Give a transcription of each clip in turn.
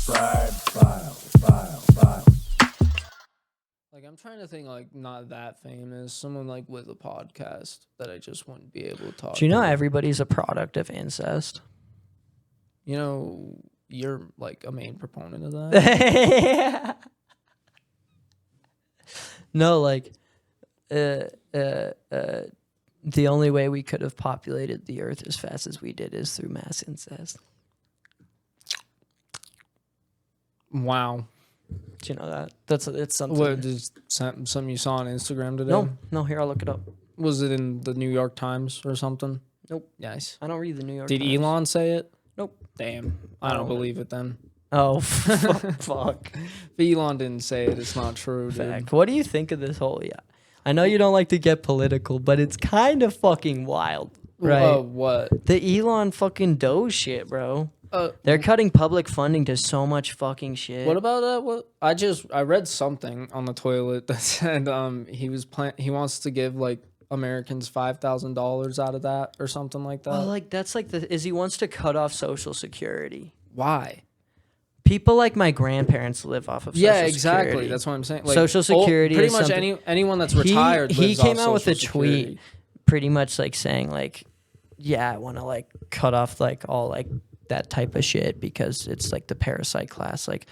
Like, I'm trying to think, like, not that famous. Someone, like, with a podcast that I just wouldn't be able to talk to. Do you know everybody's a product of incest? You know, you're, like, a main proponent of that. No, like, the only way we could have populated the earth as fast as we did is through mass incest. Wow. Do you know that? It's something. What, just something you saw on Instagram today? No, here, I'll look it up. Was it in the New York Times or something? Nope. Nice. I don't read the New York Did Times. Elon say it? Nope. Damn. I don't believe it then. Oh, fuck. If Elon didn't say it, it's not true, dude. Fact. What do you think of this whole, I know you don't like to get political, but it's kind of fucking wild, right? What? The Elon fucking Doge shit, bro. They're cutting public funding to so much fucking shit. What about what I read something on the toilet that said he wants to give like Americans $5,000 out of that or something like that. Well, like that's like he wants to cut off Social Security. Why? People like my grandparents live off of Social Security. Yeah, exactly. That's what I'm saying. Like, Social Security pretty is much anyone that's retired. He lives came off out with a Social Security. tweet, pretty much like saying like, yeah, I want to like cut off like all like that type of shit because it's like the parasite class. Like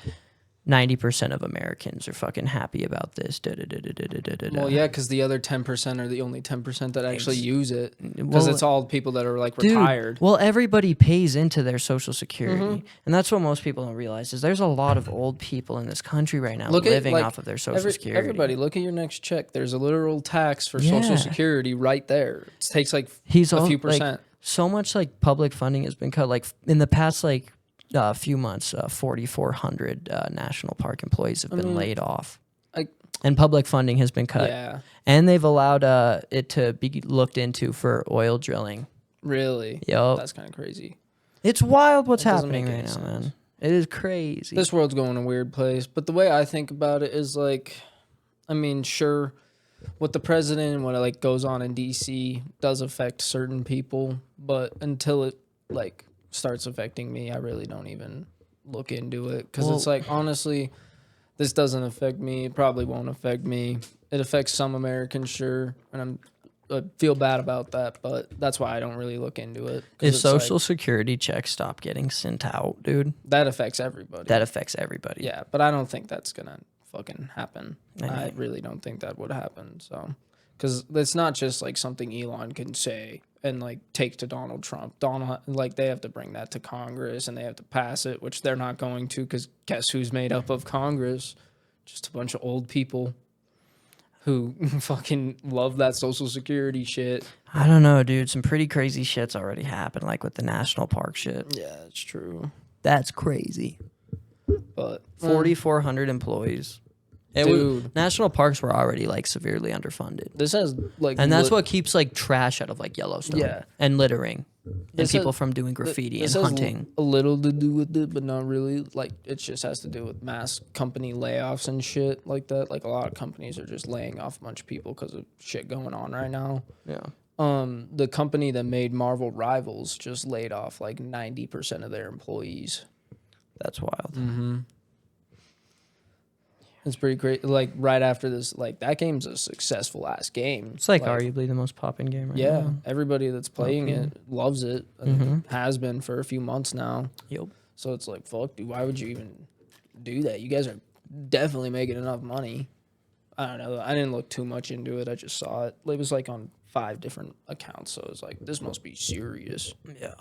90% of Americans are fucking happy about this. Well, yeah, because the other 10% are the only 10% that actually use it. Because it's all people that are like retired. Well, everybody pays into their Social Security, and that's what most people don't realize is there's a lot of old people in this country right now living off of their Social Security. Everybody, look at your next check. There's a literal tax for Social Security right there. It takes like a few percent. So much like public funding has been cut. Like in the past, like few months, 4,400 national park employees have been laid off, and public funding has been cut. Yeah, and they've allowed it to be looked into for oil drilling. Really? Yep. That's kind of crazy. It's wild what's happening right now, man. It is crazy. This world's going a weird place. But the way I think about it is like, I mean, sure, what the president and what like goes on in DC does affect certain people, but until it like starts affecting me, I really don't even look into it because it's like, honestly, this doesn't affect me. It probably won't affect me. It affects some Americans, sure, and I feel bad about that, but that's why I don't really look into it. If Social Security checks stop getting sent out, dude, that affects everybody. That affects everybody. Yeah, but I don't think that's gonna fucking happen. I really don't think that would happen. So, because it's not just like something Elon can say and like take to Donald Trump. Like they have to bring that to Congress and they have to pass it, which they're not going to. Because guess who's made up of Congress? Just a bunch of old people who fucking love that Social Security shit. I don't know, dude. Some pretty crazy shit's already happened, like with the national park shit. Yeah, it's true. That's crazy. But 4,400 employees. Dude, national parks were already like severely underfunded. This has like, and that's what keeps like trash out of like Yellowstone. Yeah, and littering, and people from doing graffiti and hunting. A little to do with it, but not really. Like it just has to do with mass company layoffs and shit like that. Like a lot of companies are just laying off a bunch of people because of shit going on right now. Yeah. The company that made Marvel Rivals just laid off like 90% of their employees. That's wild. Mm-hmm. It's pretty great. Like right after this, like that game's a successful ass game. It's like arguably the most popping game right now. Yeah, everybody that's playing it loves it and has been for a few months now. Yep. So it's like, fuck, dude, why would you even do that? You guys are definitely making enough money. I don't know. I didn't look too much into it. I just saw it. It was like on 5 different accounts. So it was like, this must be serious. Yeah.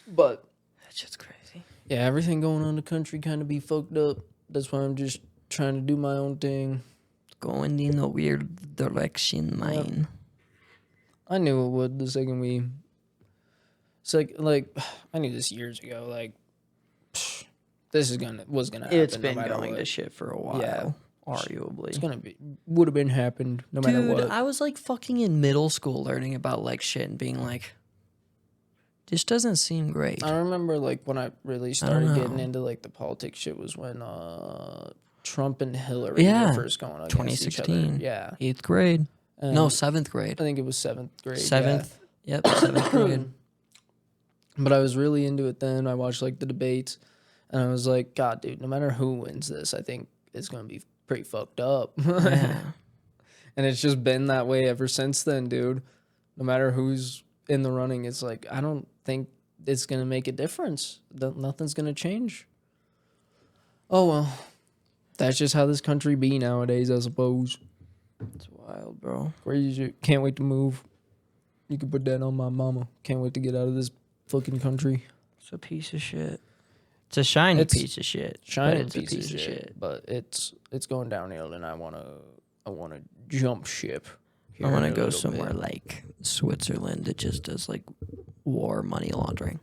But that's just crazy. Yeah, everything going on in the country kind of be fucked up. That's why I'm just trying to do my own thing. Going in a weird direction, man. Yep. I knew it would the second we... It's like I knew this years ago. Like, this was gonna happen. It's been going to shit for a while. Yeah. Arguably. It's gonna be... Would have been happened no matter what. Dude, I was like fucking in middle school learning about like shit and being like... This doesn't seem great. I remember like when I really started getting into like the politics shit was when Trump and Hillary were first going against 2016. each other. Yeah. 8th grade. No, 7th grade. I think it was 7th grade. 7th. Yeah. Yep, 7th grade. But I was really into it then. I watched like the debates And I was like, God, dude, no matter who wins this, I think it's gonna be pretty fucked up. Yeah. And it's just been that way ever since then, dude. No matter who's in the running, it's like I don't think it's gonna make a difference. Nothing's gonna change. Oh well, that's just how this country be nowadays, I suppose. It's wild, bro. Crazy. Can't wait to move. You can put that on my mama. Can't wait to get out of this fucking country. It's a piece of shit. It's a shiny It's piece of shit. Shining but it's piece of shit, but it's going downhill, and I wanna jump ship. I want to go somewhere like Switzerland that just does like war money laundering.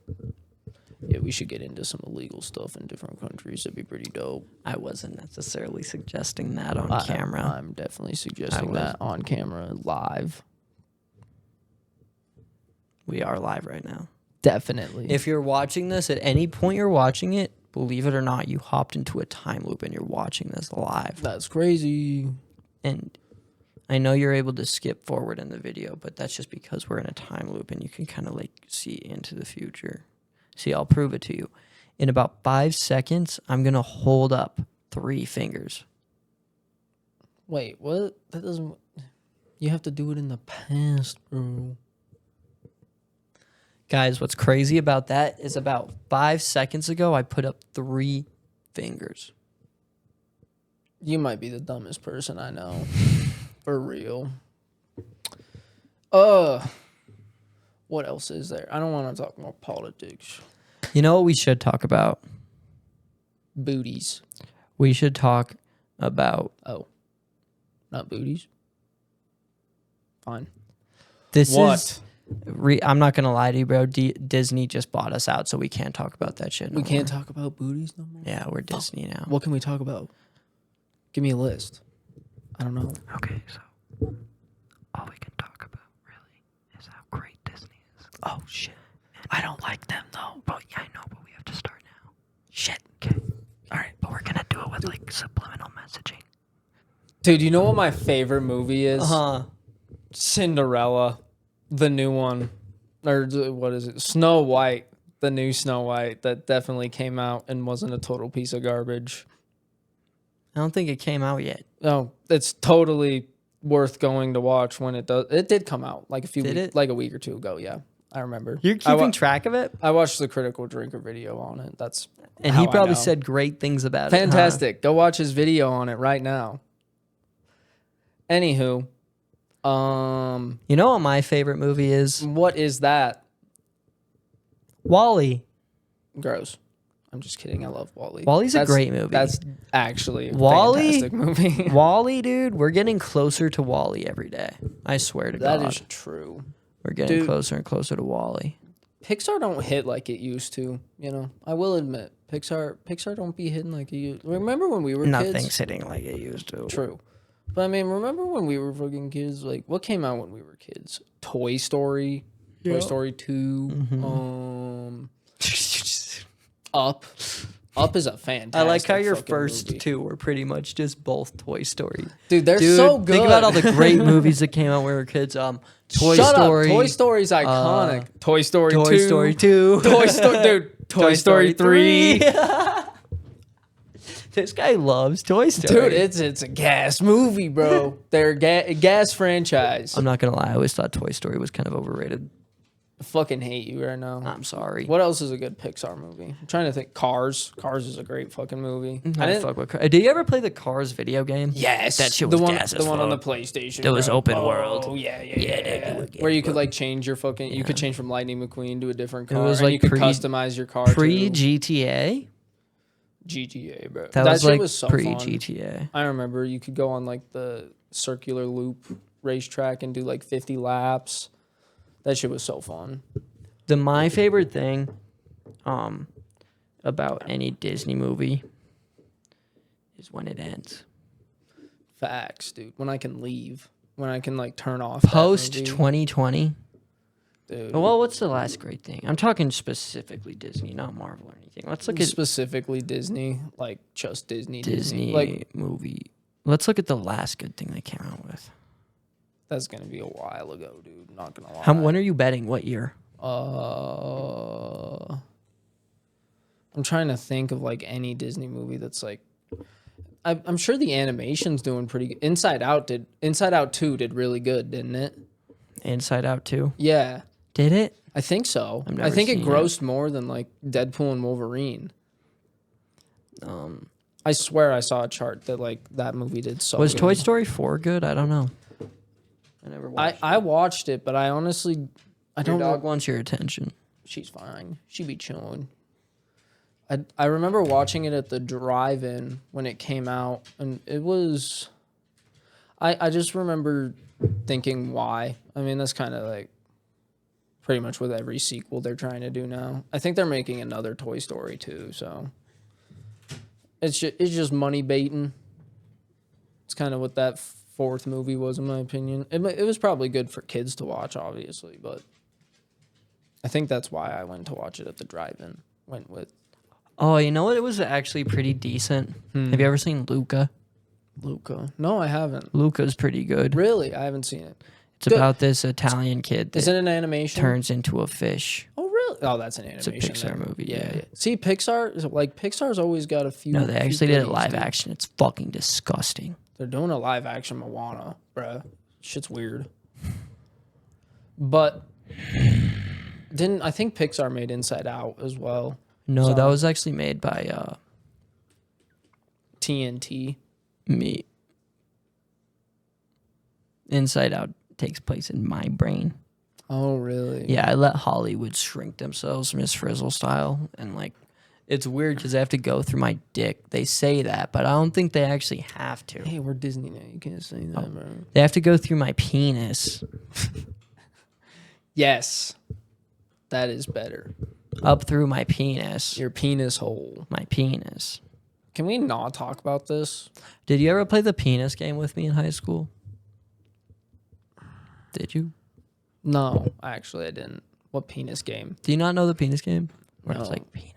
Yeah, we should get into some illegal stuff in different countries. That'd be pretty dope. I wasn't necessarily suggesting that on camera. I'm definitely suggesting that on camera, live. We are live right now. Definitely. If you're watching this at any point you're watching it, believe it or not, you hopped into a time loop and you're watching this live. That's crazy. And I know you're able to skip forward in the video, but that's just because we're in a time loop and you can kind of like see into the future. See, I'll prove it to you. In about 5 seconds, I'm going to hold up 3 fingers. Wait, what? That doesn't... You have to do it in the past, bro. Guys, what's crazy about that is about 5 seconds ago, I put up 3 fingers. You might be the dumbest person I know. For real. What else is there? I don't want to talk more politics. You know what we should talk about? Booties. We should talk about... Oh. Not booties? Fine. This What? is... I'm not going to lie to you, bro. Disney just bought us out, so we can't talk about that shit no We can't more. talk about booties no more? Yeah, we're Disney now. What can we talk about? Give me a list. I don't know. Okay, so all we can talk about really is how great Disney is. Oh, shit. I don't like them, though. But yeah, I know, but we have to start now. Shit. Okay. All right, but we're going to do it with like subliminal messaging. Dude, you know what my favorite movie is? Uh-huh. Cinderella. The new one. Or what is it? Snow White. The new Snow White that definitely came out and wasn't a total piece of garbage. I don't think it came out yet. No, it's totally worth going to watch when it does. It did come out like like a week or two ago. Yeah, I remember. You're keeping track of it? I watched the Critical Drinker video on it. That's And how he I probably know. said great things about Fantastic. Go watch his video on it right now. Anywho, You know what my favorite movie is? what is that? WALL-E. Gross. I'm just kidding. I love WALL-E. WALL-E's a great movie. That's actually a WALL-E? fantastic movie. WALL-E, dude, we're getting closer to WALL-E every day. I swear to God. That is true. We're getting Dude. closer and closer to WALL-E. Pixar don't hit like it used to, you know. I will admit, Pixar don't be hitting like it used. Remember when we were Nothing's kids? hitting like it used to. True. But I mean, remember when we were fucking kids? Like, what came out when we were kids? Toy Story, Toy Story 2, Up. Up is a fantastic. I like how your fucking first movie. 2 were pretty much just both Toy Story. Dude, they're Dude, so good. think about all the great movies that came out when we were kids. Toy Shut Story. Up. Toy Story's iconic. Toy Story 2. Toy Story 2. Toy Story, dude. Toy Story 3. This guy loves Toy Story. Dude, it's a gas movie, bro. They're a gas franchise. I'm not gonna lie. I always thought Toy Story was kind of overrated. I fucking hate you right now. I'm sorry. What else is a good Pixar movie? I'm trying to think. Cars. Cars is a great fucking movie. I didn't. Fuck with Did you ever play the Cars video game? Yes, That shit the was one, gas the as one on the fuck. PlayStation. It was bro. open world. Oh yeah. dude, Where you could like change your fucking. You could change from Lightning McQueen to a different car. was, and like, you could pre- customize your car. Pre too. GTA. GTA, bro. That was shit like was so pre fun. GTA. I remember you could go on like the circular loop racetrack and do like 50 laps. That shit was so fun. My favorite thing, about any Disney movie, is when it ends. Facts, dude. When I can leave, when I can like turn off. that Post movie. 2020. Dude. Well, what's the last great thing? I'm talking specifically Disney, not Marvel or anything. Let's look at specifically Disney, like just Disney. Disney Like movie. Let's look at the last good thing they came out with. that's gonna be a while ago, dude. Not gonna lie. When are you betting? What year? I'm trying to think of like any Disney movie that's like. I'm sure the animation's doing pretty good. Inside Out 2 did really good, didn't it? Inside Out 2. Yeah, Did it? I think so. I've I never think it seen grossed more than like Deadpool and Wolverine. I swear I saw a chart that like that movie did so Was good. Toy Story 4 good? I don't know. I never watched I watched it, but I honestly I Your don't dog know. wants your attention. She's fine. She be chilling. I remember watching it at the drive-in when it came out, and it was. I just remember thinking why. I mean, that's kind of like pretty much with every sequel they're trying to do now. I think they're making another Toy Story too, so it's just money baiting. It's kind of what that fourth movie was, in my opinion. It was probably good for kids to watch, obviously, but I think that's why I went to watch it at the drive-in. Went with Oh, you know what? It was actually pretty decent. Have you ever seen Luca? Luca. No, I haven't. Luca's pretty good. Really, I haven't seen it. It's about this Italian kid Is that it an animation? turns into a fish. Oh, really? Oh, that's an It's a animation. Pixar then. movie. Yeah, Yeah. yeah. See, Pixar's always got a few. No, they few actually did it goodies, live dude. action. It's fucking disgusting. They're doing a live action Moana, bruh. Shit's weird. But I think Pixar made Inside Out as well. No, So- that was actually made by TNT. me. Inside Out takes place in my brain. Oh, really? Yeah, I let Hollywood shrink themselves, Miss Frizzle style, and like, it's weird because I have to go through my dick. They say that, but I don't think they actually have to. Hey, we're Disney now. You can't say that, bro. They have to go through my penis, Yes. That is better. up through my penis, Your penis hole. my penis. Can we not talk about this? Did you ever play the penis game with me in high school? Did you? No, actually, I didn't. What penis game? Do you not know the penis game? Where it's No. like penis.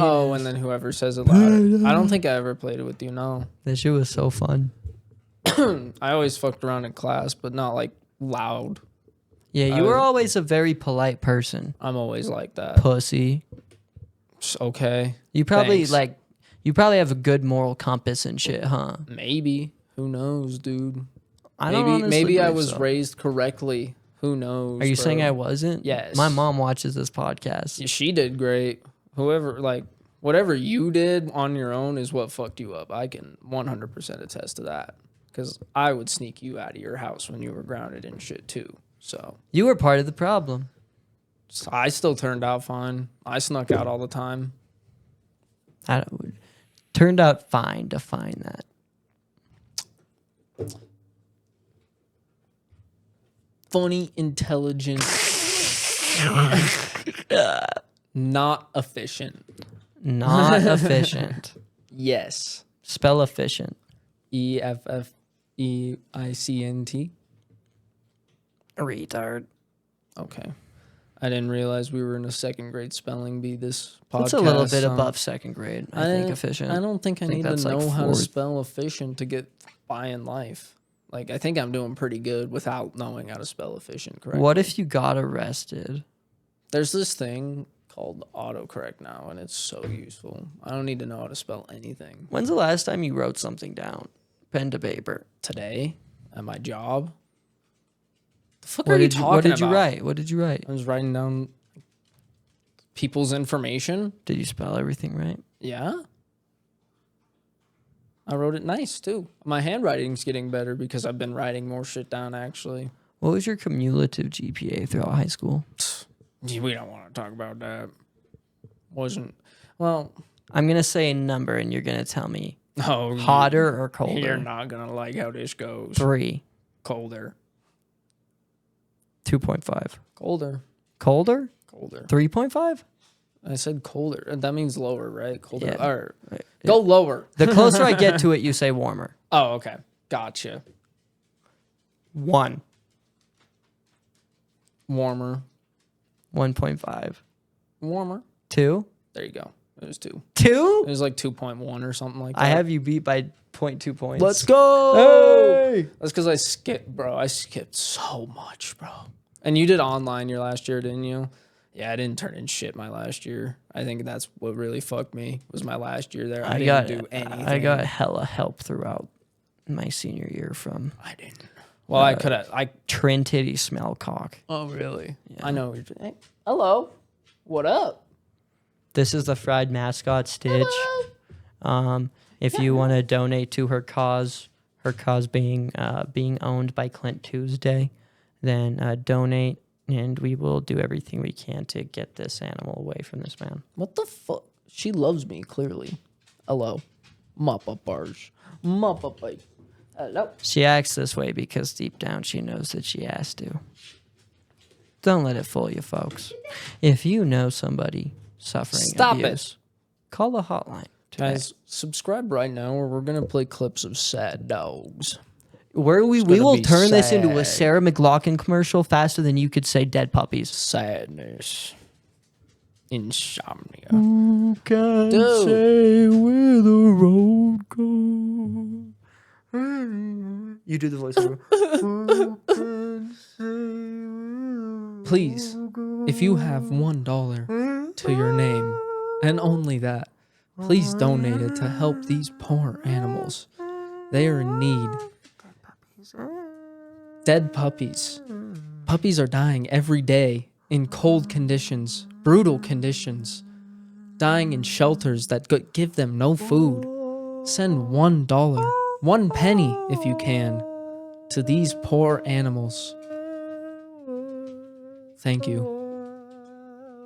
Oh, and then whoever says it louder. I don't think I ever played it with you, no. That shit was so fun. I always fucked around in class, but not like loud. Yeah, you were always a very polite person. I'm always like that. Pussy. Okay. You probably Thanks. you probably have a good moral compass and shit, huh? Maybe. Who knows, dude? I don't honestly Maybe I believe was so. raised correctly. Who knows? Are you bro? saying I wasn't? Yes. My mom watches this podcast. Yeah, she did great. Whatever you did on your own is what fucked you up. I can 100% attest to that. Because I would sneak you out of your house when you were grounded and shit too. So You were part of the problem. I still turned out fine. I snuck out all the time. Turned out fine to find that. Funny, intelligent, not efficient. Not efficient. Yes. Spell efficient. EFFEICNT. Retard. Okay. I didn't realize we were in a second grade spelling bee this podcast. It's a little bit so above second grade, I think, efficient. I don't think I think need to that's like know how to fourth. spell efficient to get by in life. Like, I think I'm doing pretty good without knowing how to spell efficient correctly. What if you got arrested? There's this thing called autocorrect now, and it's so useful. I don't need to know how to spell anything. When's the last time you wrote something down? Pen to paper. Today, at my job. The fuck What are you did you, talking what did you about? write? What did you write? I was writing down people's information. Did you spell everything right? Yeah. I wrote it nice, too. My handwriting's getting better because I've been writing more shit down, actually. What was your cumulative GPA throughout high school? We don't want to talk about that. Wasn't, well, I'm going to say a number and you're going to tell me no. hotter or colder. You're not going to like how this goes. 3. Colder. 2.5. Colder. Colder? Colder. 3.5? I said colder. That means lower, right? Colder. Yeah. Or, go lower. The closer I get to it, you say warmer. Oh, okay. Gotcha. 1. Warmer. 1.5. Warmer. 2? There you go. It was 2. 2? It was like 2.1 or something like that. I have you beat by 0.2 points. Let's go. Hey! That's because I skipped, bro. I skipped so much, bro. And you did online your last year, didn't you? Yeah, I didn't turn in shit my last year. I think that's what really fucked me was my last year there. I didn't do anything. I got hella help throughout my senior year from I didn't. Well, I could have. Trin Titty Smell Cock. Oh, really? Yeah. I know. Hey, hello. What up? This is the FRiED mascot Stitch. If you want to donate to her cause being owned by Clint Tuesday, then donate, and we will do everything we can to get this animal away from this man. What the fuck? She loves me, clearly. Hello. Mop up bars. Mop up like. Hello. She acts this way because deep down she knows that she has to. Don't let it fool you, folks. If you know somebody suffering abuse, call the hotline today. Guys, subscribe right now or we're going to play clips of sad dogs. Where we gonna will be turn this into a sad. Sarah McLachlan commercial faster than you could say dead puppies. Sadness. Insomnia. Who can Dude. say where the road goes? You do the voiceover. Please, if you have $1 to your name, and only that, please donate it to help these poor animals. They are in need. Dead puppies. Puppies are dying every day in cold conditions, brutal conditions, dying in shelters that give them no food. Send $1, 1 penny if you can, to these poor animals. Thank you.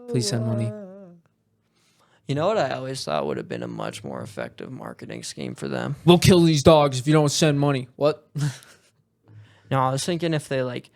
Please send money. You know what I always thought would have been a much more effective marketing scheme for them? We'll kill these dogs if you don't send money. What? No, I was thinking if they like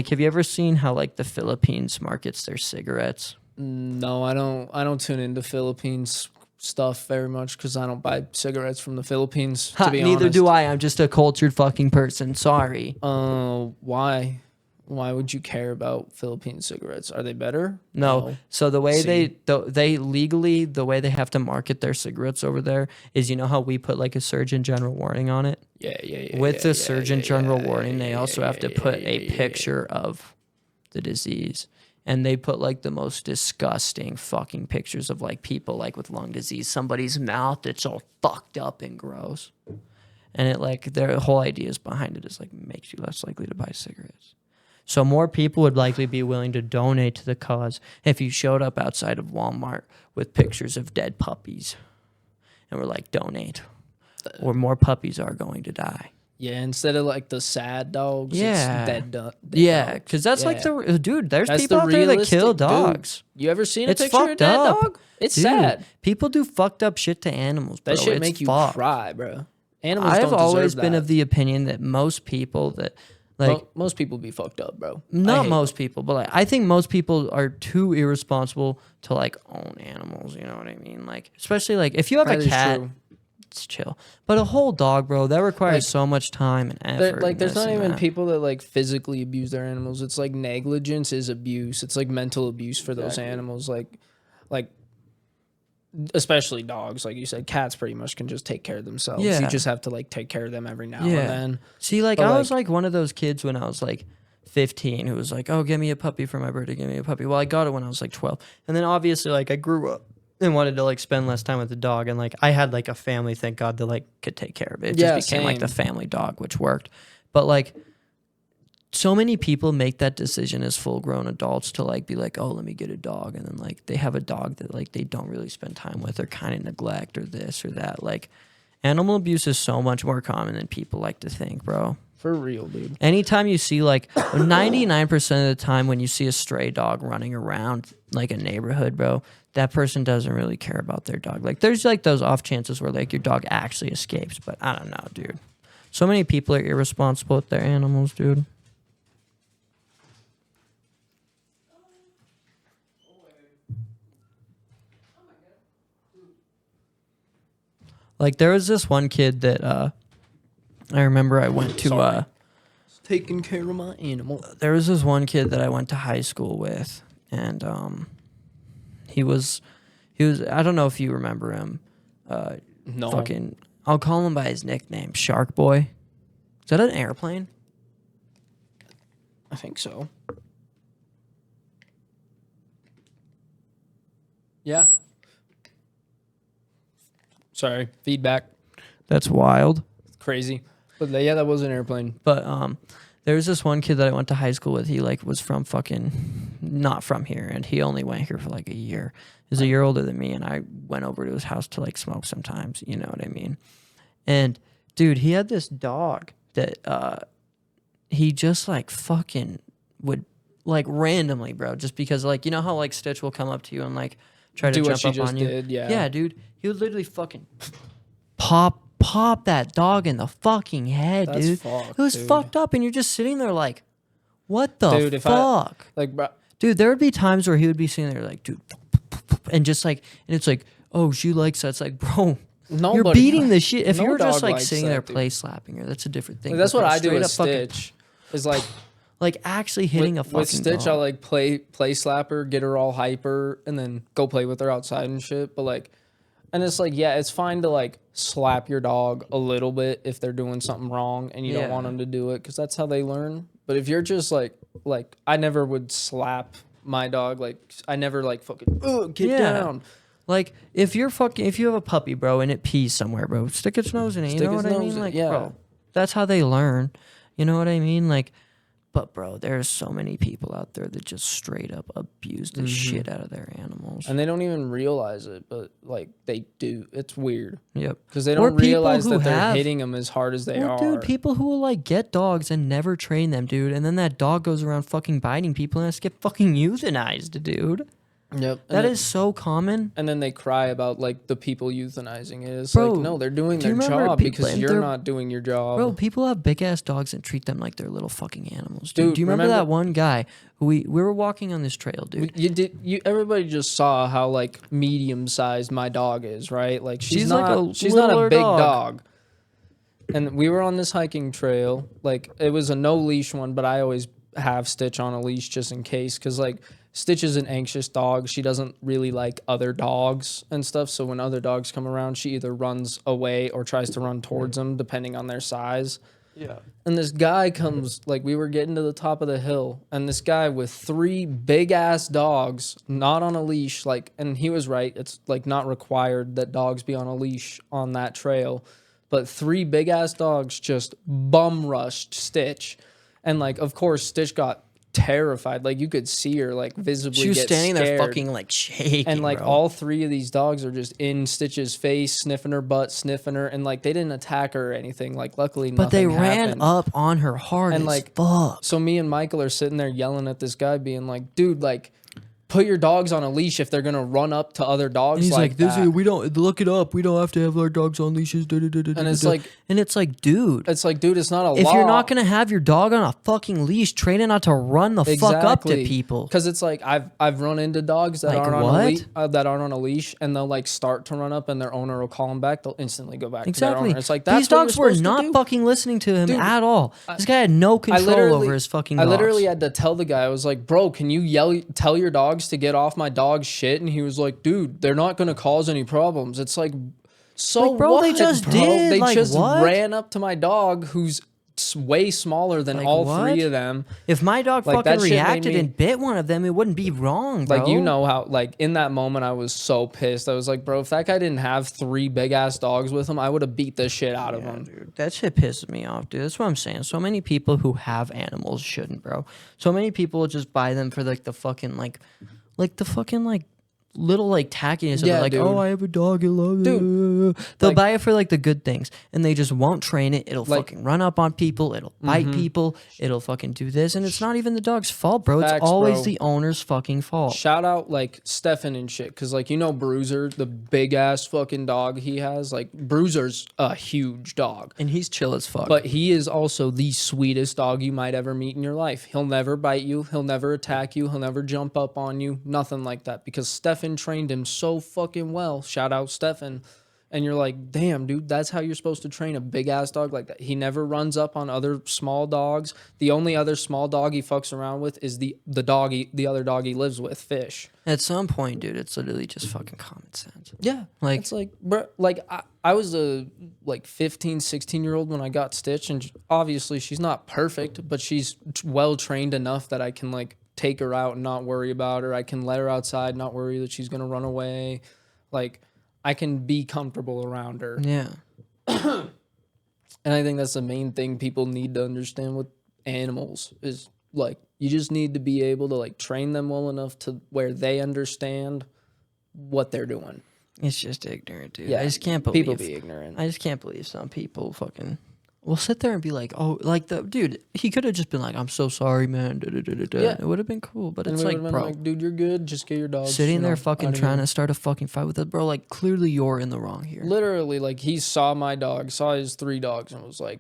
have you ever seen how like the Philippines markets their cigarettes? No, I don't tune into Philippines stuff very much because I don't buy cigarettes from the Philippines. To be Neither honest. do I. I'm just a cultured fucking person. Sorry. Why? Why would you care about Philippine cigarettes? Are they better? No. So the way See? they legally, the way they have to market their cigarettes over there is, you know how we put like a Surgeon General warning on it? Yeah. With the Surgeon General warning, they also have to put a picture of the disease. And they put like the most disgusting fucking pictures of like people like with lung disease, somebody's mouth that's all fucked up and gross. And it like their whole idea is behind it is like makes you less likely to buy cigarettes. So more people would likely be willing to donate to the cause if you showed up outside of Walmart with pictures of dead puppies and were like, donate, or more puppies are going to die. Yeah, instead of like the sad dogs, Yeah. it's dead dogs. Yeah, because that's like the dude. There's That's people the out there that realistic kill dude. dogs. You ever seen a It's picture of a fucked dead up. dog? It's Dude, sad. People do fucked up shit to animals, bro. That shit It's make you fucked. cry, bro. Animals I've don't deserve always been that. of the opinion that most people that like most people be fucked up, bro. I not hate most people, but like I think most people are too irresponsible to like own animals. You know what I mean? Like especially like if you have That a is cat, true. it's chill. But a whole dog, bro, that requires Like, so much time and effort. Like, and there's this not and even that. people that like physically abuse their animals. It's like negligence is abuse. It's like mental abuse for those animals. Like, especially dogs. Like you said, cats pretty much can just take care of themselves. Yeah. You just have to like take care of them every now Yeah. and then. See, like But, I was like one of those kids when I was like 15 who was like, "Oh, give me a puppy for my birthday. Give me a puppy." Well, I got it when I was like 12, and then obviously like I grew up and wanted to like spend less time with the dog, and like I had like a family, thank God, that like could take care of it. It Yeah, just became like the same. family dog, which worked. But like so many people make that decision as full grown adults to like be like, "Oh, let me get a dog," and then like they have a dog that like they don't really spend time with or kind of neglect or this or that. Like animal abuse is so much more common than people like to think, bro. For real, dude. Anytime you see like 99% of the time when you see a stray dog running around like a neighborhood, bro, that person doesn't really care about their dog. Like there's like those off chances where like your dog actually escapes, but I don't know, dude. So many people are irresponsible with their animals, dude. Like there was this one kid that I remember I went to Taking care of my animal. there was this one kid that I went to high school with, and he was I don't know if you remember him. No. Fucking I'll call him by his nickname, Shark Boy. Is that an airplane? I think so. Yeah. Sorry, feedback. That's wild. Crazy. But yeah, that was an airplane. But there was this one kid that I went to high school with. He like was from fucking not from here, and he only went here for like a year. He's a year older than me, and I went over to his house to like smoke sometimes. You know what I mean? And dude, he had this dog that he just like fucking would like randomly, bro, just because like you know how like Stitch will come up to you and like try to Do what jump she up just on you. did, yeah. Yeah, dude. He would literally fucking pop that dog in the fucking head, That's dude. fucked, It was dude. fucked up, and you're just sitting there like, what the Dude, fuck? Bro, Dude, there would be times where he would be sitting there like, dude, and just like, and it's like, oh, she likes that. It's like, bro, you're nobody- beating the shit. If no you were just dog like likes sitting that, there dude. play slapping her, that's a different thing. like, that's But, what bro, I do straight with up fucking- Stitch. Is like like actually hitting a fucking with Stitch, dog. I like play slap her, get her all hyper, and then go play with her outside and shit. But like, and it's like, yeah, it's fine to like slap your dog a little bit if they're doing something wrong and you don't want Yeah. them to do it because that's how they learn. But if you're just like I never would slap my dog. Like I never like fucking get Yeah. down. Like if you have a puppy, bro, and it pees somewhere, bro, stick its nose in it. You Stick know its what I nose mean? in it, Like, yeah. bro, that's how they learn. You know what I mean? Like, but bro, there's so many people out there that just straight up abuse the shit out of their animals. And they don't even realize it, but like they do. It's weird Yep. because they Or don't people realize who that they're have- hitting them as hard as they Well, are. dude, people who will like get dogs and never train them, dude, and then that dog goes around fucking biting people and has to get fucking euthanized, dude. Yep. That is so common. And then they cry about like the people euthanizing it. It's Bro, like no, they're doing do you their remember job people- because and you're they're- not doing your job. Bro, people have big ass dogs and treat them like they're little fucking animals, dude. Dude, Do you remember remember- that one guy who we were walking on this trail, dude? Everybody just saw how like medium sized my dog is, right? Like She's like a she's not a littler big dog. dog. And we were on this hiking trail. Like it was a no leash one, but I always have Stitch on a leash just in case cuz like Stitch is an anxious dog. She doesn't really like other dogs and stuff. So when other dogs come around, she either runs away or tries to run towards them depending on their size. Yeah. And this guy comes, like, we were getting to the top of the hill, and this guy with 3 big ass dogs, not on a leash, like, and he was right. It's like not required that dogs be on a leash on that trail, but 3 big ass dogs just bum rushed Stitch. And, like, of course, Stitch got terrified. Like, you could see her, like, visibly She was get standing there scared. fucking like shaking. And like bro. all 3 of these dogs are just in Stitch's face, sniffing her butt, sniffing her, and like they didn't attack her or anything. Like luckily, But they nothing ran happened. up on her hard And, as like, fuck. So me and Michael are sitting there yelling at this guy, being like, "Dude, like, put your dogs on a leash if they're gonna run up to other dogs." And he's like, that. we don't look it up. We don't have to have our dogs on leashes. And it's like, dude, dude, it's not a if law. you're not gonna have your dog on a fucking leash, train it not to run the fuck up to people. Because it's like I've run into dogs that Like aren't on what? a that aren't on a leash, and they'll like start to run up, and their owner will call them back. They'll instantly go back to their Exactly. owner. It's like that's These what dogs you're were supposed to not do. fucking listening to him Dude, at all. This guy had no control over his fucking dogs. I literally had to tell the guy, I was like, "Bro, can you tell your dogs to get off my dog's shit?" And he was like, "Dude, they're not gonna cause any problems." It's like, so Like, bro, what, they just bro? did. They Like, just what? ran up to my dog, who's way smaller than Like, all what? 3 of them. If my dog Like, that fucking shit made reacted me- and bit one of them, it wouldn't be wrong, bro. Like, you know how, like, in that moment, I was so pissed. I was like, bro, if that guy didn't have 3 big ass dogs with him, I would have beat the shit out of him. Dude, that shit pisses me off, dude. That's what I'm saying. So many people who have animals shouldn't, bro. So many people just buy them for like the fucking like the fucking like little like tackiness of Yeah, it. Like, dude. oh, I have a dog, I love it. Dude, They'll like- buy it for like the good things, and they just won't train it. It'll Like- fucking run up on people. It'll bite people. It'll fucking do this, and it's not even the dog's fault, bro. It's Facts, always bro. the owner's fucking fault. Shout out like Stefan and shit, cause like Bruiser, the big ass fucking dog he has. Like Bruiser's a huge dog, And he's chill as fuck. but he is also the sweetest dog you might ever meet in your life. He'll never bite you. He'll never attack you. He'll never jump up on you. Nothing like that, because Stefan trained him so fucking well. Shout out Stefan. And you're like, damn, dude, that's how you're supposed to train a big ass dog like that. He never runs up on other small dogs. The only other small dog he fucks around with is the other dog he lives with, Fish. At some point, dude, it's literally just fucking common sense. Yeah. Like- it's like, bro, like I was a like 15, 16-year-old when I got Stitch, and obviously she's not perfect, but she's well trained enough that I can like take her out and not worry about her. I can let her outside, not worry that she's gonna run away. Like, I can be comfortable around her. Yeah. And I think that's the main thing people need to understand with animals is like you just need to be able to like train them well enough to where they understand what they're doing. It's just ignorant, dude. Yeah, I just can't believe people be ignorant. I just can't believe some people fucking will sit there and be like, oh, like the dude, he could have just been like, I'm so sorry, man. Da, da, da, da, da. Yeah. It would have been cool, but And it's we like, would've been bro, like, dude, you're good. Just get your dog. sitting there out fucking of trying here. to start a fucking fight with it, bro. Like, clearly you're in the wrong here. Literally, like he saw my dog, saw his 3 dogs, and was like,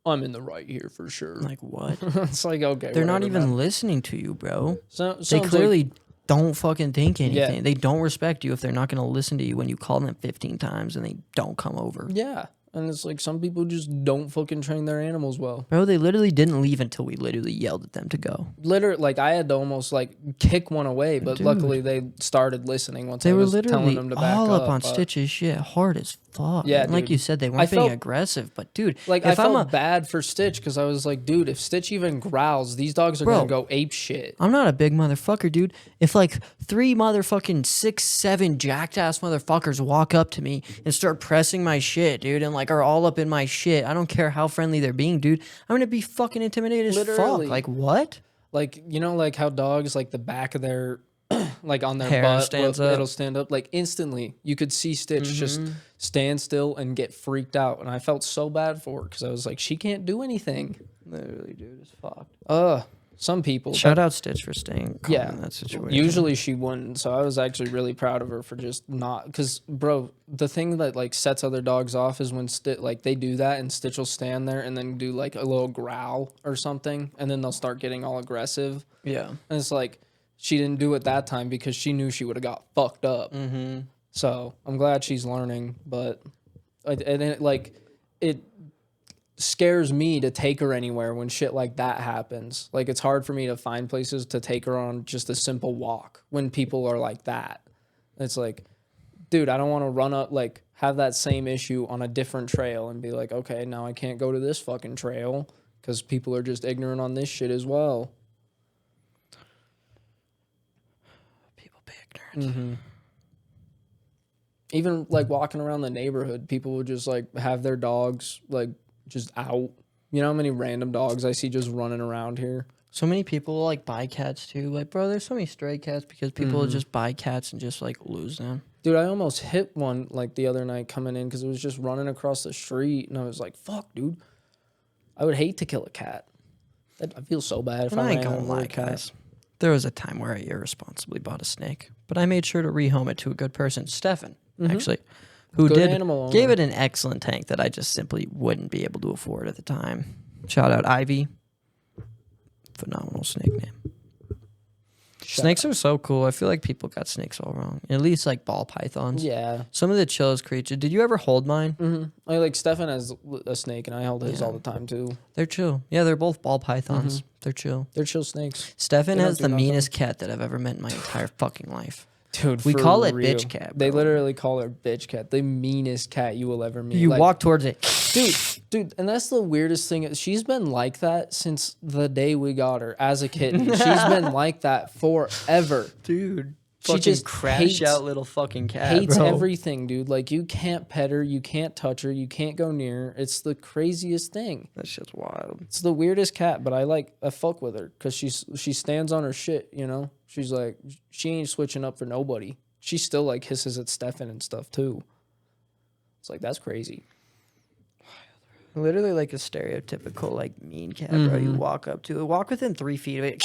I'm in the right here for sure. Like, what? It's like, okay, They're not whatever, even man. listening to you, bro. So, They sounds clearly don't fucking think anything. Yeah. They don't respect you if they're not going to listen to you when you call them 15 times and they don't come over. like, yeah. And it's like some people just don't fucking train their animals well. Bro, they literally didn't leave until we literally yelled at them to go. Literally, like I had to almost like kick one away, but Dude. luckily they started listening once They I were was telling literally them to back all up on but, Stitch's shit, hard as fuck. Yeah, And like dude. you said, they I weren't being felt- aggressive, but dude, Like I if I'm felt bad for Stitch because I was like, dude, if Stitch even growls, these dogs are Bro. gonna go ape shit. I'm not a big motherfucker, dude. If like 3 motherfucking 6, 7 jacked ass motherfuckers walk up to me and start pressing my shit, dude, and like are all up in my shit, I don't care how friendly they're being, dude. I'm gonna be fucking intimidated as Literally. fuck. Like what? Like you know, like how dogs like the back of their like on their Hair butt stands it'll up. stand up. Like instantly, you could see Stitch just stand still and get freaked out, and I felt so bad for her because I was like, she can't do anything. Literally, dude, it's fucked. Some people. Shout out Stitch for staying calm Yeah. in that situation. Usually she wouldn't, so I was actually really proud of her for just not. Because, bro, the thing that like sets other dogs off is when like they do that and Stitch will stand there and then do like a little growl or something, and then they'll start getting all aggressive. Yeah. And it's like she didn't do it that time because she knew she would have got fucked up. Mm-hmm. So I'm glad she's learning, but it scares me to take her anywhere when shit like that happens. Like it's hard for me to find places to take her on just a simple walk when people are like that. It's like, dude, I don't want to run up like have that same issue on a different trail and be like, okay, now I can't go to this fucking trail because people are just ignorant on this shit as well. People be ignorant. Mm-hmm. Even like walking around the neighborhood, people would just like have their dogs like just out. You know how many random dogs I see just running around here? So many people like buy cats too. Like, bro, there's so many stray cats because people just buy cats and just like lose them. Dude, I almost hit one like the other night coming in because it was just running across the street, and I was like, "Fuck, dude! I would hate to kill a cat. I feel so bad if And I I ain't ran gonna over a lie, cat." guys. There was a time where I irresponsibly bought a snake, but I made sure to rehome it to a good person, Stefan, actually, who Good did animal owner. gave it an excellent tank that I just simply wouldn't be able to afford at the time. Shout out Ivy, phenomenal snake name. Snakes are so cool. I feel like people got snakes all wrong. At least like ball pythons. Yeah. Some of the chillest creatures. Did you ever hold mine? Mm-hmm. Like Stefan has a snake, and I held his all the time too. They're chill. Yeah, they're both ball pythons. They're chill. They're chill snakes, Stefan They don't has do the nothing. meanest cat that I've ever met in my entire fucking life. dude. We for call it real. bitch cat, They bro. literally call her bitch cat, the meanest cat you will ever meet. You Like, walk towards it. dude, and that's the weirdest thing. She's been like that since the day we got her as a kitten. She's been like that forever. Dude. She Fucking just crash hates- out little fucking cat, Hates bro. everything, dude. Like you can't pet her, you can't touch her, you can't go near her. It's the craziest thing. That shit's wild. It's the weirdest cat, but I fuck with her because she stands on her shit. You know, she's like she ain't switching up for nobody. She still like hisses at Stefan and stuff too. It's like that's crazy. Literally like a stereotypical like mean cat, bro. You walk up to it, walk within 3 feet of it,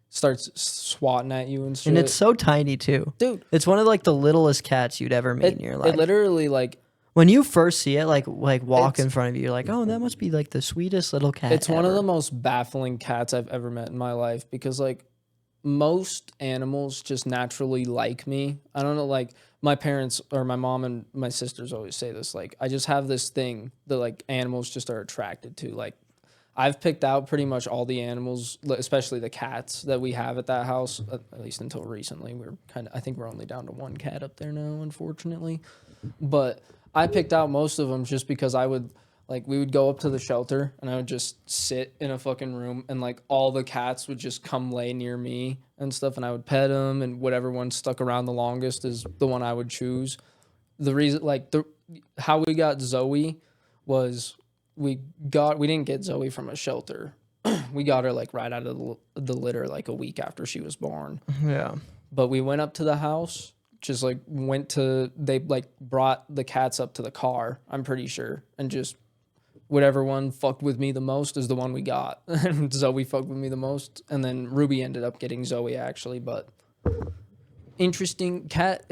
Starts swatting at you and shit. and it's so tiny too. dude. It's one of like the littlest cats you'd ever meet It, in your life. it literally like When you first see it, like walk It's- in front of you, you're like, oh, that must be like the sweetest little cat. it's one of ever. the most baffling cats I've ever met in my life because like most animals just naturally like me. I don't know, like my parents or my mom and my sisters always say this. Like I just have this thing that like animals just are attracted to. Like I've picked out pretty much all the animals, especially the cats that we have at that house. At least until recently, I think we're only down to one cat up there now, unfortunately. But I picked out most of them just because I would Like we would go up to the shelter and I would just sit in a fucking room and like all the cats would just come lay near me and stuff and I would pet them and whatever one stuck around the longest is the one I would choose. The reason like how we got Zoe was we didn't get Zoe from a shelter. We got her like right out of the litter like a week after she was born. Yeah. But we went up to the house, just like they like brought the cats up to the car, I'm pretty sure, and just whatever one fucked with me the most is the one we got. And Zoe fucked with me the most. And then Ruby ended up getting Zoe actually, but interesting cat.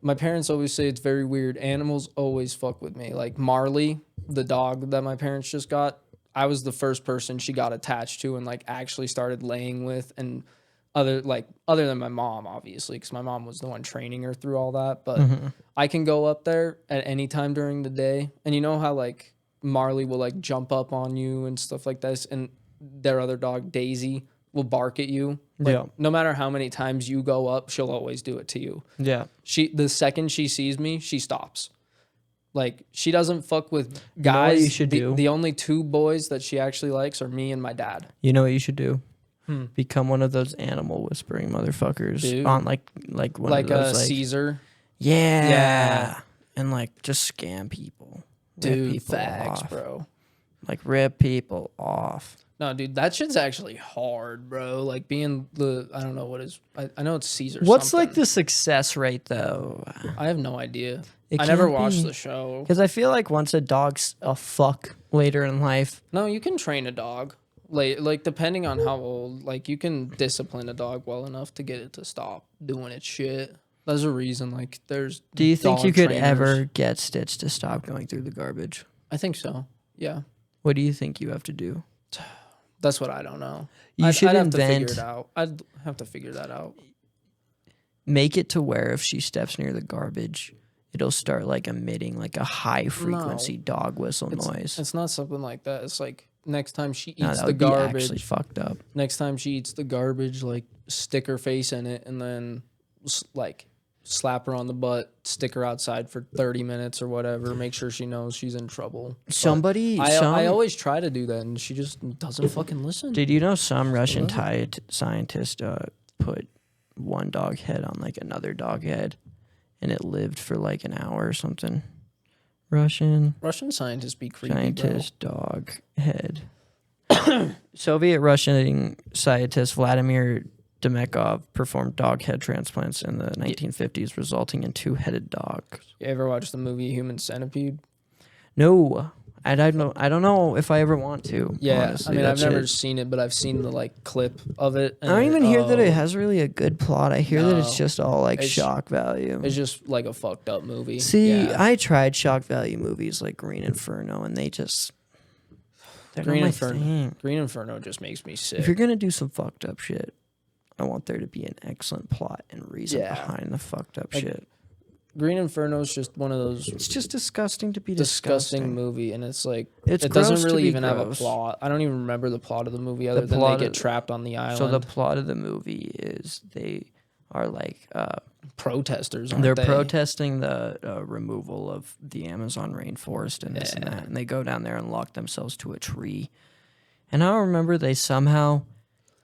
My parents always say it's very weird. Animals always fuck with me. Like Marley, the dog that my parents just got, I was the first person she got attached to and like actually started laying with and other than my mom, obviously, because my mom was the one training her through all that. But I can go up there at any time during the day. And you know how like Marley will like jump up on you and stuff like this. And their other dog, Daisy, will bark at you. Like, yeah. no matter how many times you go up, she'll always do it to you. Yeah. The second she sees me, she stops. Like she doesn't fuck with guys. You know what you should do? The only two boys that she actually likes are me and my dad. You know what you should do? Become one of those animal whispering motherfuckers. Dude. On like one Like of those, a like, Caesar. Yeah. And like just scam people. Rip Dude, people facts, off. bro. Like rip people off. No, dude, that shit's actually hard, bro. Like being I don't know what is, I know it's Caesar. What's something. like the success rate though? I have no idea. It I never can't watched be. the show. Because I feel like once a dog's a fuck later in life. No, you can train a dog. Like depending on how old, like you can discipline a dog well enough to get it to stop doing its shit. There's a reason. Like there's. Do you think dog you could trainers. ever get Stitch to stop going through the garbage? I think so. Yeah. What do you think you have to do? That's what I don't know. You should I'd have to invent. figure it out. I'd have to figure that out. Make it to where if she steps near the garbage, it'll start like emitting like a high frequency dog whistle noise. It's not something like that. It's like next time she No, eats that the would be actually garbage. fucked up. Next time she eats the garbage, like stick her face in it and then like slap her on the butt, stick her outside for 30 minutes or whatever, make sure she knows she's in trouble. I always try to do that and she just doesn't fucking listen. Did you know some Russian scientist put one dog head on like another dog head and it lived for like an hour or something? Russian scientists be creepy, scientist dog head. Soviet Russian scientist Vladimir Demekov performed dog head transplants in the 1950s, resulting in two-headed dogs. You ever watch the movie Human Centipede? No, I don't know if I ever want to. Yeah, honestly. I mean, I've That never shit- seen it, but I've seen the like clip of it. I don't even hear that oh, it has really a good plot. I hear that it's No. just all like It's- shock value. It's just like a fucked up movie. See, Yeah. I tried shock value movies like Green Inferno, and they're Green not my Inferno. thing. Green Inferno just makes me sick. If you're gonna do some fucked up shit, I want there to be an excellent plot and reason Yeah. behind the fucked up Like, shit. Green Inferno is just one of those It's just disgusting to be disgusting movie, and it's like It's it doesn't gross to really be even have a gross. plot. I don't even remember the plot of the movie other than they plot get of- trapped on the island. So the plot of the movie is they are like protesters, aren't they're they? protesting the removal of the Amazon rainforest and this and that, and they go down there and lock themselves to a tree. And I remember they somehow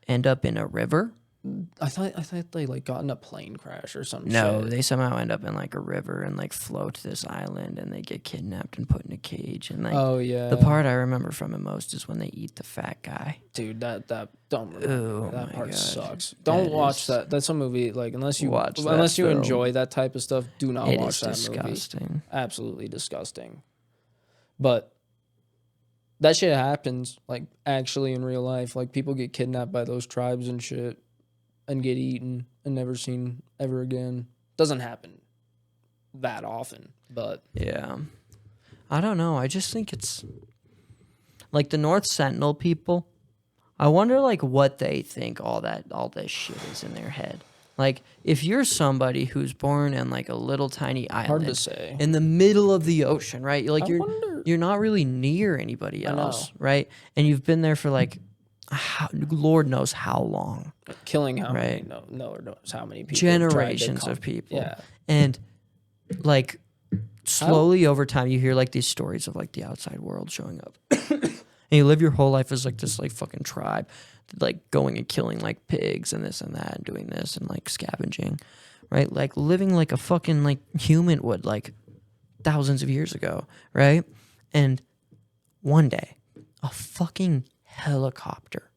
end up in a river. I thought they like got in a plane crash or some No, shit. they somehow end up in like a river and like float to this island and they get kidnapped and put in a cage. And like Oh yeah, the part I remember from it most is when they eat the fat guy. dude, that don't Oh that my part God. sucks. Don't That watch is- that. That's a movie like unless you Watch that unless you film. enjoy that type of stuff, do not It watch is that movie. disgusting. Absolutely disgusting. But that shit happens like actually in real life. Like people get kidnapped by those tribes and shit and get eaten and never seen ever again. Doesn't happen that often, but Yeah. I don't know. I just think it's like the North Sentinel people. I wonder like what they think all this shit is in their head. Like if you're somebody who's born in like a little tiny hard island to say. in the middle of the ocean, right? Like I wonder- you're not really near anybody I know. else, right? And you've been there for like Lord knows how long. Killing how many Right. knows how many people Generations of people. Yeah. And like slowly over time, you hear like these stories of like the outside world showing up. And you live your whole life as like this like fucking tribe, like going and killing like pigs and this and that and doing this and like scavenging, right? Like living like a fucking like human would like thousands of years ago, right? And one day, a fucking helicopter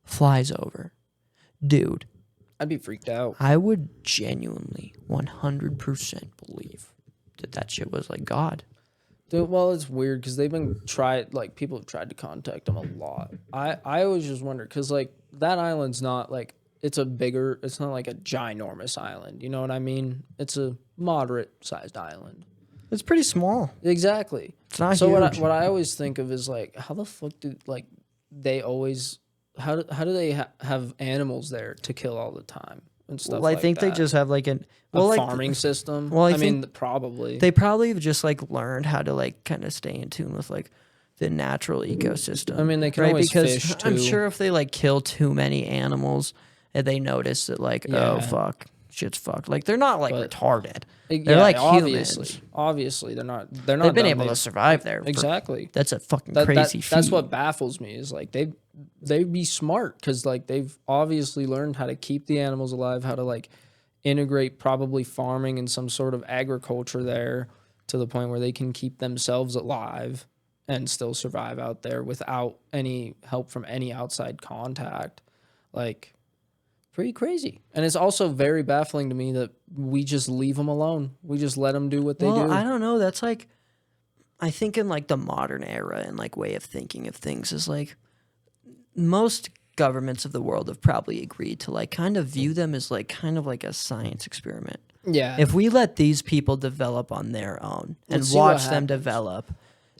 flies over. Dude, I'd be freaked out. I would genuinely 100% believe that shit was like God. Dude, well, it's weird because people have tried to contact them a lot. I always just wonder because like that island's not like it's not like a ginormous island. You know what I mean? It's a moderate sized island. It's pretty small. Exactly. It's not so huge. what I always think of is like how the fuck do like they always how do they have animals there to kill all the time and stuff? Well, I like think that? they just have like a farming system. Well, I mean, probably they probably have just like learned how to like kind of stay in tune with like the natural ecosystem. I mean, they can always fish too. I'm sure if they like kill too many animals and they notice that like oh fuck, shit's fucked. Like they're not like retarded. They're like humans. Obviously, they're not. They've been able to survive there. Exactly. That's a fucking crazy feat. That's what baffles me is like they'd be smart because like they've obviously learned how to keep the animals alive, how to like integrate probably farming and some sort of agriculture there to the point where they can keep themselves alive and still survive out there without any help from any outside contact. Like, pretty crazy. And it's also very baffling to me that we just leave them alone. We just let them do what they do. I don't know. That's like, I think in like the modern era and like way of thinking of things is like most governments of the world have probably agreed to like kind of view them as like kind of like a science experiment. Yeah. If we let these people develop on their own and watch them develop,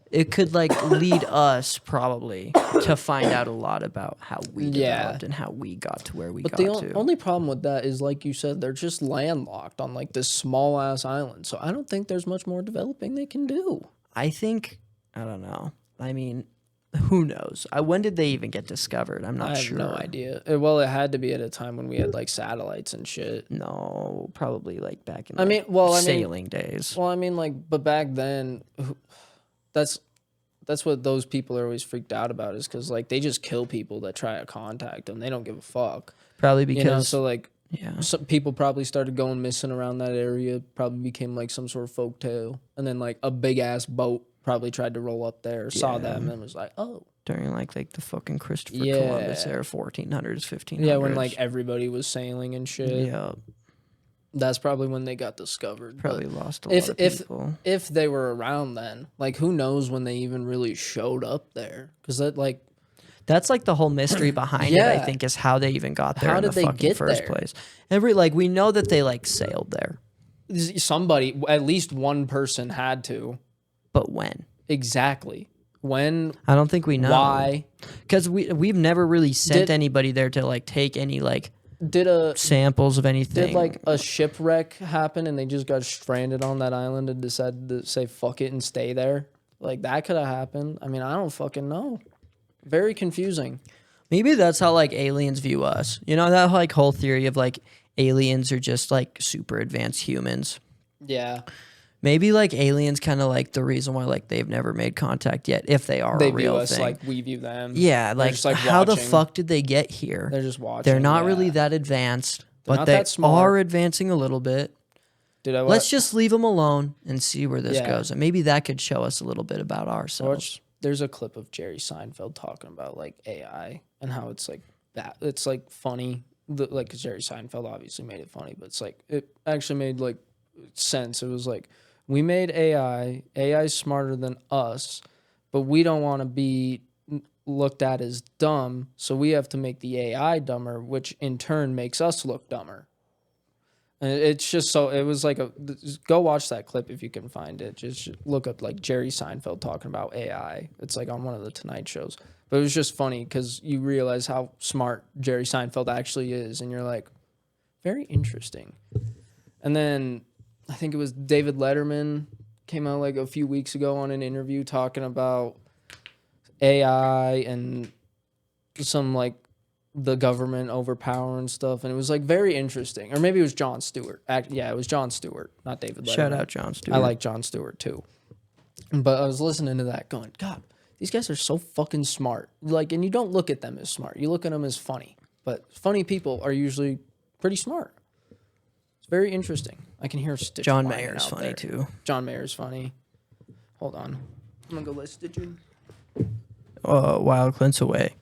it could like lead us probably to find out a lot about how we developed and how we got to where we got to. But the only problem with that is, like you said, they're just landlocked on like this small ass island. So I don't think there's much more developing they can do. I don't know. I mean, who knows? When did they even get discovered? I'm not sure. I have no idea. Well, it had to be at a time when we had like satellites and shit. No, probably like back in sailing days. Well, I mean, like, but back then, that's what those people are always freaked out about is because like they just kill people that try to contact them. They don't give a fuck. Probably because so like some people probably started going missing around that area. Probably became like some sort of folk tale, and then like a big ass boat probably tried to roll up there, saw them, and was like, oh. During like the fucking Christopher Columbus era, 1400s, 1500s. Yeah, when like everybody was sailing and shit. Yeah. That's probably when they got discovered. Probably lost a lot of people. If they were around then, like who knows when they even really showed up there? Because that's like the whole mystery behind it. I think is how they even got there in the fucking first place. We know that they like sailed there. Somebody, at least one person had to. But when? Exactly. When? I don't think we know. Why? Because we've never really sent anybody there to like take any like. Samples of anything. Did like a shipwreck happen and they just got stranded on that island and decided to say fuck it and stay there? Like that could have happened. I mean, I don't fucking know. Very confusing. Maybe that's how like aliens view us. You know, that like whole theory of like aliens are just like super advanced humans. Yeah. Maybe like aliens kind of like the reason why like they've never made contact yet, if they are a real thing. They view us like we view them. Yeah, like how the fuck did they get here? They're just watching. They're not really that advanced, but they are advancing a little bit. Let's just leave them alone and see where this goes, and maybe that could show us a little bit about ourselves. There's a clip of Jerry Seinfeld talking about like AI and how it's like that. It's like funny, like 'cause Jerry Seinfeld obviously made it funny, but it's like it actually made like sense. It was like, we made AI's smarter than us, but we don't want to be looked at as dumb, so we have to make the AI dumber, which in turn makes us look dumber. And it's just so, it was like go watch that clip if you can find it. Just look up like Jerry Seinfeld talking about AI. It's like on one of the Tonight shows. But it was just funny because you realize how smart Jerry Seinfeld actually is, and you're like, very interesting. And then I think it was David Letterman came out like a few weeks ago on an interview talking about AI and some like the government overpowering stuff, and it was like very interesting. Or maybe it was Jon Stewart. Yeah, it was Jon Stewart, not David Letterman. Shout out Jon Stewart. I like Jon Stewart too. But I was listening to that going, God, these guys are so fucking smart. Like, and you don't look at them as smart. You look at them as funny. But funny people are usually pretty smart. It's very interesting. I can hear Stitch. John whining Mayer's out funny there. too. John Mayer's funny. Hold on. I'm going to go let Stitch in. While Clint's away,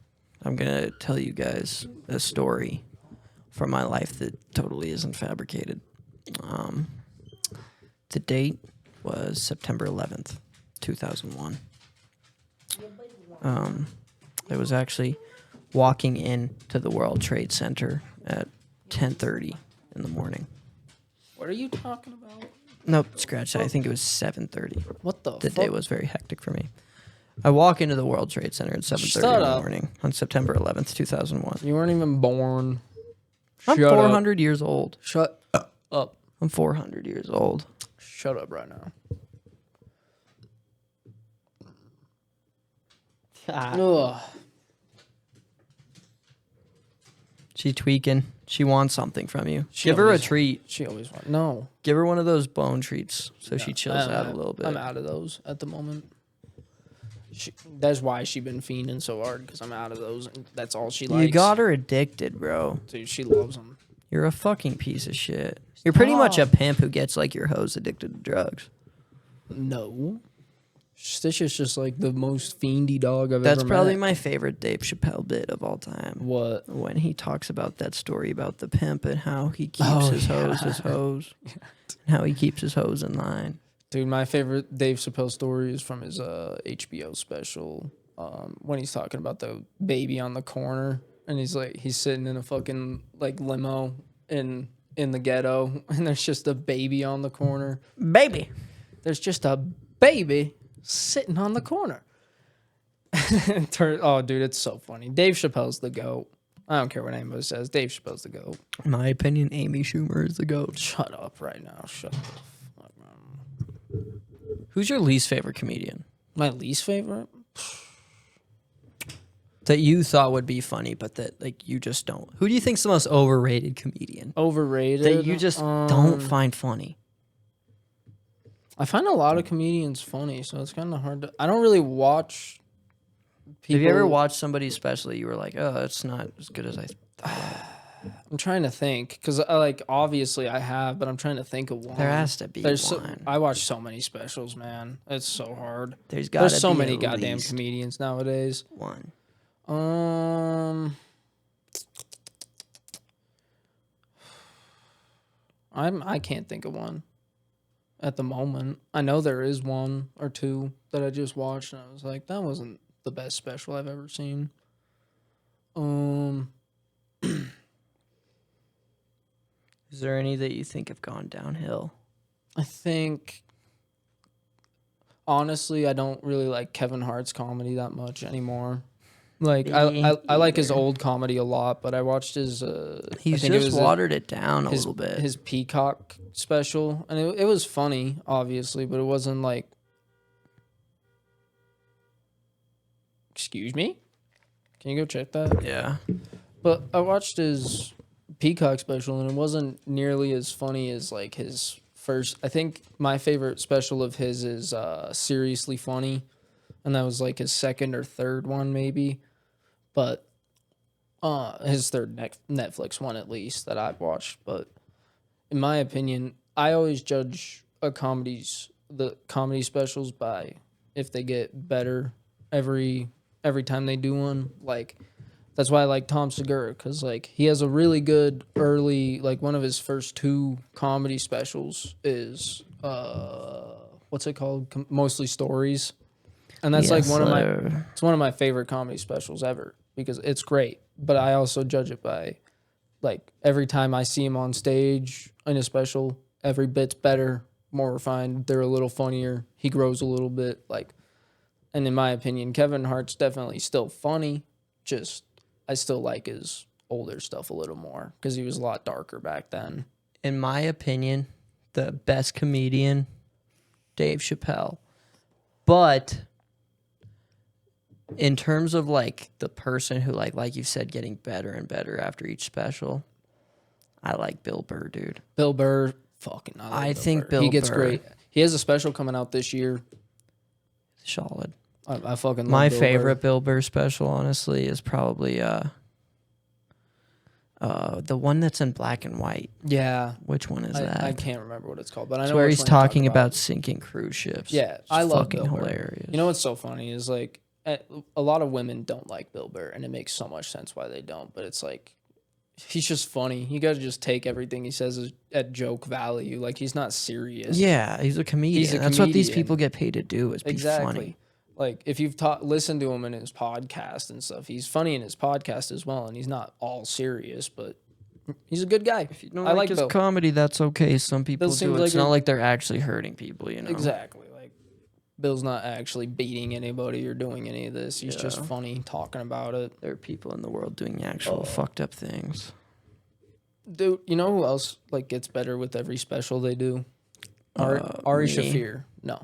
I'm going to tell you guys a story from my life that totally isn't fabricated. The date was September 11th, 2001. I was actually walking into the World Trade Center at 10:30 in the morning. What are you talking about? Nope, scratch that. I think it was 7:30. What the The fuck? day was very hectic for me. I walk into the World Trade Center at 7:30 in the morning on September 11th, 2001. You weren't even born. I'm Shut 400 years old. Shut up. I'm 400 years old. Shut up right now. Ugh. She tweaking. She wants something from you. She Give her a always- treat. She always wants. No. Give her one of those bone treats so she chills out a little bit. I'm out of those at the moment. That's why she been fiending so hard, because I'm out of those. And that's all she likes. You got her addicted, bro. Dude, she loves them. You're a fucking piece of shit. You're pretty much a pimp who gets like your hoes addicted to drugs. No. Stitch is just like the most fiendy dog I've That's ever probably met. my favorite Dave Chappelle bit of all time. What? When he talks about that story about the pimp and how he keeps his hoes, and how he keeps his hoes in line. Dude, my favorite Dave Chappelle story is from his HBO special when he's talking about the baby on the corner, and he's sitting in a fucking like limo in the ghetto, and there's just a baby on the corner. Baby. There's just a baby sitting on the corner. Oh, dude, it's so funny. Dave Chappelle's the GOAT. I don't care what anybody says. Dave Chappelle's the GOAT. In my opinion, Amy Schumer is the GOAT. Shut up right now. Shut up. Who's your least favorite comedian? My least favorite? That you thought would be funny, but that like you just don't. Who do you think's the most overrated comedian? Overrated? That you just don't find funny? I find a lot of comedians funny, so it's kind of hard to... I don't really watch people... Have you ever watched somebody especially you were like, oh, it's not as good as I thought? I'm trying to think, because like obviously I have, but I'm trying to think of one. There has to be one. I watch so many specials, man. It's so hard. There's so be many at goddamn least comedians nowadays. one. I can't think of one at the moment. I know there is one or two that I just watched, and I was like, that wasn't the best special I've ever seen. Is there any that you think have gone downhill? I think, honestly, I don't really like Kevin Hart's comedy that much anymore. Like I like his old comedy a lot, but I watched his. He's just watered it down a little bit. His Peacock special, and it was funny, obviously, but it wasn't like. Excuse me? Can you go check that? Yeah. But I watched his Peacock special, and it wasn't nearly as funny as like his first. I think my favorite special of his is Seriously Funny, and that was like his second or third one maybe. But his third Netflix one at least that I've watched. But in my opinion, I always judge the comedy specials by if they get better every time they do one. Like that's why I like Tom Segura, because like he has a really good early, like one of his first two comedy specials is what's it called? Mostly Stories. And that's like one of my favorite comedy specials ever, because it's great. But I also judge it by like every time I see him on stage in a special, every bit's better, more refined, they're a little funnier, he grows a little bit, like. And in my opinion, Kevin Hart's definitely still funny, just I still like his older stuff a little more because he was a lot darker back then. In my opinion, the best comedian, Dave Chappelle. But in terms of like the person who like you said, getting better and better after each special, I like Bill Burr, dude. Bill Burr, fucking. I Bill think Burr. Bill He gets Burr- great. He has a special coming out this year. Solid. I fucking love My Bill favorite Burr. Bill Burr special, honestly, is probably the one that's in black and white. Yeah, Which one is that? I can't remember what it's called, but I It's know where which he's one you're talking about sinking cruise ships. Yeah, It's I love fucking Bill Burr. hilarious. You know what's so funny is like a lot of women don't like Bill Burr, and it makes so much sense why they don't. But it's like he's just funny. You got to just take everything he says at joke value. Like he's not serious. Yeah, he's a comedian. He's a That's what these comedian. people get paid to do, is be Exactly. funny. Like if you've listened to him in his podcast and stuff, he's funny in his podcast as well, and he's not all serious, but he's a good guy. If you don't I like like his Bill. comedy, that's okay. Some people Bill do seems it. It's like not a- like they're actually hurting people, you know? Exactly. Like Bill's not actually beating anybody or doing any of this. He's just Yeah. funny talking about it. There are people in the world doing actual fucked up things. Dude, you know who else like gets better with every special they do? Ari me. Shaffir. No,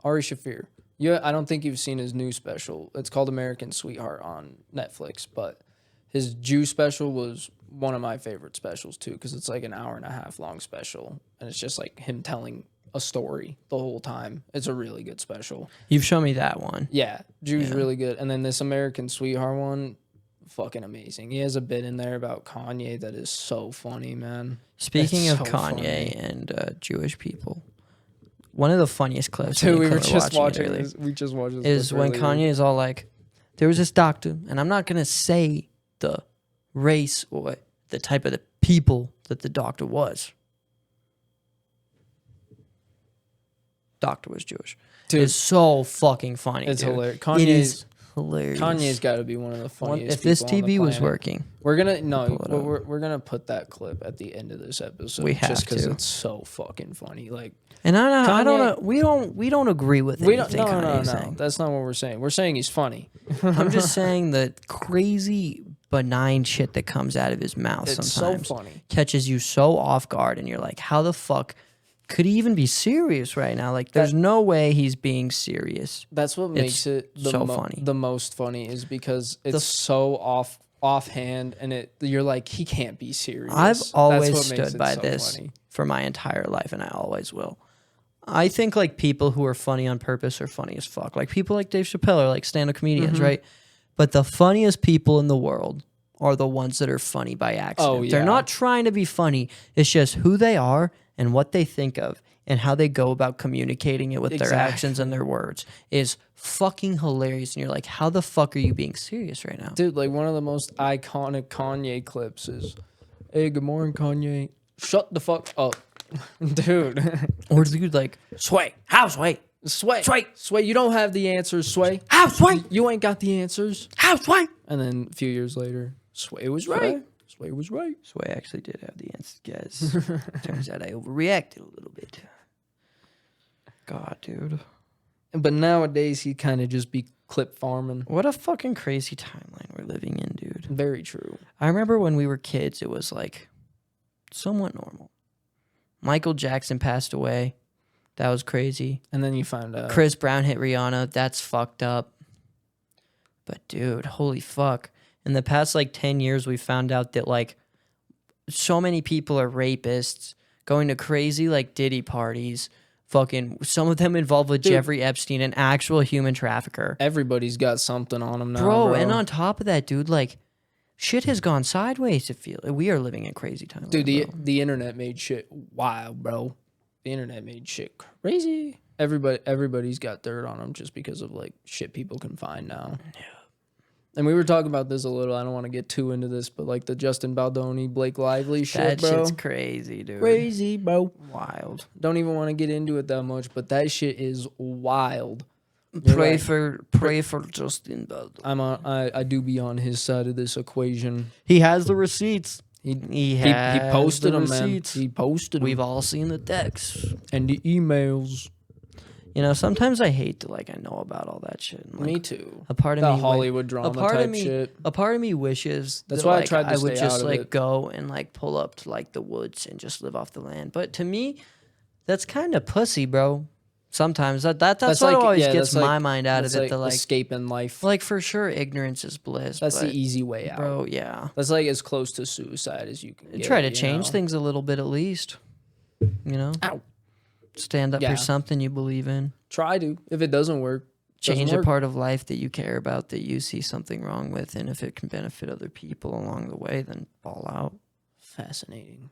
Ari Shaffir. Yeah, I don't think you've seen his new special. It's called American Sweetheart on Netflix, but his Jew special was one of my favorite specials too, because it's like an hour and a half long special, and it's just like him telling a story the whole time. It's a really good special. You've shown me that one. Yeah, Jew's Yeah. really good, and then this American Sweetheart one, fucking amazing. He has a bit in there about Kanye that is so funny, man. Speaking That's of so Kanye funny. and Jewish people, one of the funniest clips Dude, we me were and Cole just watching it watching earlier this. We just watched this. is clip when earlier. Kanye is all like, there was this doctor, and I'm not going to say the race or the type of the people that the doctor was. Doctor was Jewish. Dude, It's so fucking funny. it's dude. hilarious. It is hilarious. Kanye's got to be one of the funniest. If this people on the TV was planet. working, we're gonna no, pull it up. we're gonna put that clip at the end of this episode. We have just because to. it's so fucking funny. Like and I don't Kanye- know, we don't agree with we don't. anything No, no, Kanye's no. saying. That's not what we're saying. We're saying he's funny. I'm just saying the crazy benign shit that comes out of his mouth It's sometimes so funny. catches you so off guard, and you're like, how the fuck could he even be serious right now? Like, there's no way he's being serious. That's what makes it so funny. the most funny is because it's so offhand, and you're like, he can't be serious. I've That's always what makes stood it by so this funny. for my entire life, and I always will. I think like people who are funny on purpose are funny as fuck. Like people like Dave Chappelle are like stand-up comedians, Mm-hmm. right? But the funniest people in the world are the ones that are funny by accident. Oh, They're yeah. not trying to be funny. It's just who they are and what they think of and how they go about communicating it with their Exactly. actions and their words is fucking hilarious. And you're like, how the fuck are you being serious right now? Dude, like one of the most iconic Kanye clips is, "Hey, good morning, Kanye. Shut the fuck up." Dude. Or dude like, Sway, how Sway? Sway, you don't have the answers, Sway. How Sway? You ain't got the answers. How Sway? And then a few years later, Sway was right. Sway was right. Sway actually did have the answer, guys. Turns out I overreacted a little bit. God, dude. But nowadays, he kind of just be clip farming. What a fucking crazy timeline we're living in, dude. Very true. I remember when we were kids, it was like somewhat normal. Michael Jackson passed away. That was crazy. And then you find out. Chris Brown hit Rihanna. That's fucked up. But dude, holy fuck. In the past like 10 years, we found out that like so many people are rapists, going to crazy like Diddy parties. Fucking some of them involved with Dude. Jeffrey Epstein, an actual human trafficker. Everybody's got something on him now, Bro, and on top of that, dude, like shit has gone sideways. To feel we are living in crazy times. Dude, bro. the internet made shit wild, bro. The internet made shit crazy. Everybody's got dirt on them just because of like shit people can find now. Yeah. And we were talking about this a little. I don't want to get too into this, but like the Justin Baldoni, Blake Lively shit, that bro. shit's crazy, dude. Crazy, bro. Wild. Don't even want to get into it that much, but that shit is wild. Pray right. for Justin Baldoni. I do be on his side of this equation. He has the receipts. He He has posted the them, man. receipts. He posted them. We've all seen the texts. And the emails. You know, sometimes I hate to like I know about all that shit. And, like, Me too. A part of The me, Hollywood drama type shit. A part of me wishes That's that, why I like, tried to I would stay just out of like it. go and like pull up to like the woods and just live off the land. But to me, that's kind of pussy, bro. Sometimes that's what like, always yeah, gets that's my like- mind out of that's it. like The like, escaping life. like for sure, ignorance is bliss. That's but, the easy way out. bro. Yeah, That's like as close to suicide as you can get. try to you change know? things a little bit at least. You know, Ow. stand up Yeah. for something you believe in. Try to. If it doesn't work, Change doesn't a work. part of life that you care about, that you see something wrong with, and if it can benefit other people along the way, then ball out. Fascinating.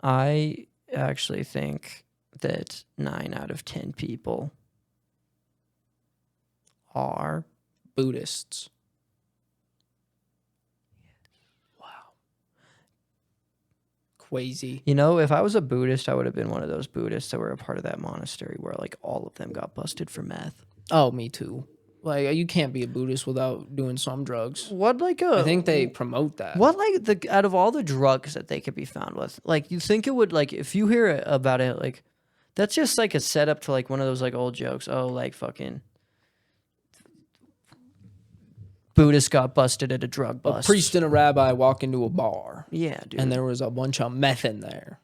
I actually think that 9 out of 10 people are. Buddhists. Wow. Crazy. You know, if I was a Buddhist, I would have been one of those Buddhists that were a part of that monastery where like all of them got busted for meth. Oh, me too. Like you can't be a Buddhist without doing some drugs. What like I think they promote that. What like the out of all the drugs that they could be found with, like you think it would like if you hear about it, like that's just like a setup to like one of those like old jokes. Oh, like fucking Buddhist got busted at a drug A bust. priest and a rabbi walk into a bar, Yeah, dude. and there was a bunch of meth in there.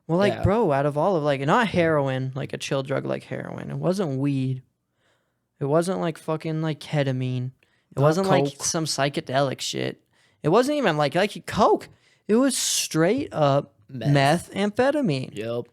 Well, like, Yeah. bro, out of all of like, not heroin, like a chill drug like heroin. It wasn't weed. It wasn't like fucking like ketamine. It Not wasn't like coke. some psychedelic shit. It wasn't even like coke. It was straight up Meth. methamphetamine. Yep.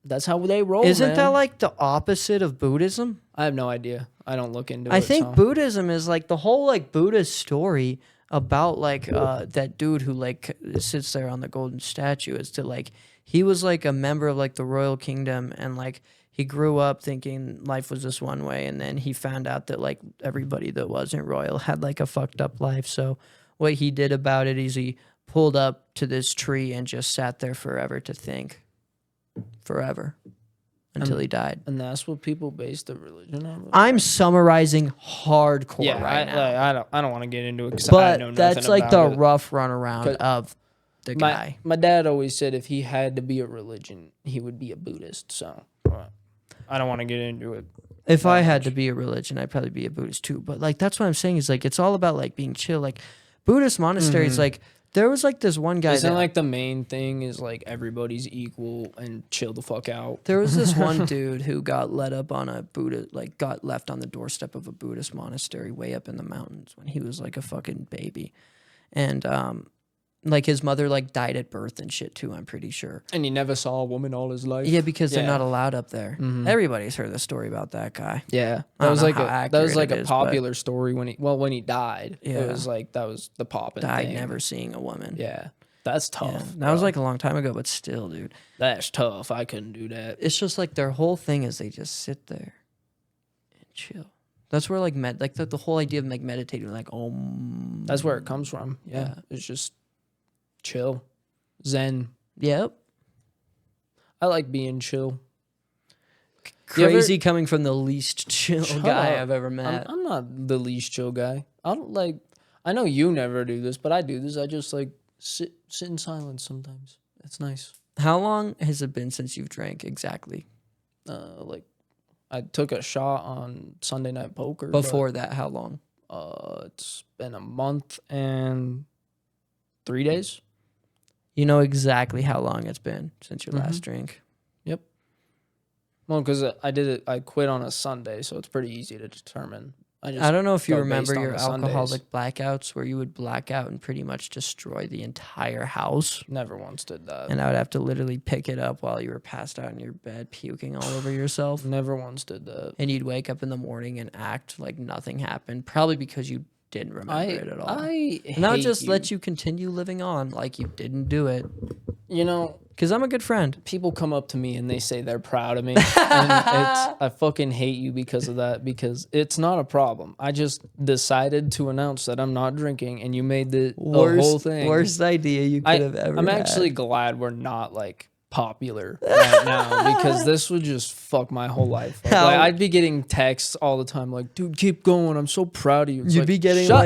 That's how they roll. Isn't that man. like the opposite of Buddhism? I have no idea. I don't look into it. I think so. Buddhism is like the whole like Buddhist story about like that dude who like sits there on the golden statue is to like he was like a member of like the royal kingdom and like he grew up thinking life was this one way and then he found out that like everybody that wasn't royal had like a fucked up life. So what he did about it is he pulled up to this tree and just sat there forever to think. Forever. Until he died. And that's what people base their religion on. I'm summarizing hardcore Yeah, right now. I don't want to get into it because I know But nothing that's like the about it. rough runaround 'Cause of the guy. My dad always said if he had to be a religion, he would be a Buddhist. So I don't want to get into it. If I had to be a religion, I'd probably be a Buddhist too. But like that's what I'm saying is like it's all about like being chill. Like Buddhist monasteries, like there was like this one guy Isn't that like the main thing is like everybody's equal and chill the fuck out. there was this one dude who got let up on a Buddha, like got left on the doorstep of a Buddhist monastery way up in the mountains when he was like a fucking baby. And like his mother like died at birth and shit too, I'm pretty sure. And he never saw a woman all his life. Yeah, because they're Yeah. not allowed up there. Everybody's heard the story about that guy. Yeah, I that was don't like know how that was accurate like it a is, but- popular story when he died. Yeah. It was like that was the poppin' Died thing. never seeing a woman. Yeah, that's tough. Yeah, that was bro. like a long time ago, but still, dude. That's tough. I couldn't do that. It's just like their whole thing is they just sit there and chill. That's where like the whole idea of like meditating, like That's where it comes from. Yeah, Yeah. it's just chill, zen. Yep. I like being chill. Crazy coming from the least chill Shut guy up. I've ever met. I'm not the least chill guy. I don't like. I know you never do this, but I do this. I just like sit in silence sometimes. It's nice. How long has it been since you've drank exactly? Like I took a shot on Sunday Night Poker. but, Before that, how long? it's been a month and 3 days. You know exactly how long it's been since your last drink. Yep. Well, because I did it. I quit on a Sunday, so it's pretty easy to determine. I don't know if you go remember based on your the Sundays. alcoholic blackouts where you would black out and pretty much destroy the entire house. Never once did that. And I would have to literally pick it up while you were passed out in your bed, puking all over yourself. Never once did that. And you'd wake up in the morning and act like nothing happened, probably because you didn't remember it at all. And And I'll just let you continue living on like you didn't do it. You know, Because I'm a good friend. people come up to me and they say they're proud of me, and I fucking hate you because of that. Because it's not a problem. I just decided to announce that I'm not drinking, and you made the whole thing. Worst idea you could have ever I'm had. actually glad we're not like popular right now because this would just fuck my whole life up. How- Like, I'd be getting texts all the time like, dude, keep going, I'm so proud of you. It's You'd like, be getting shut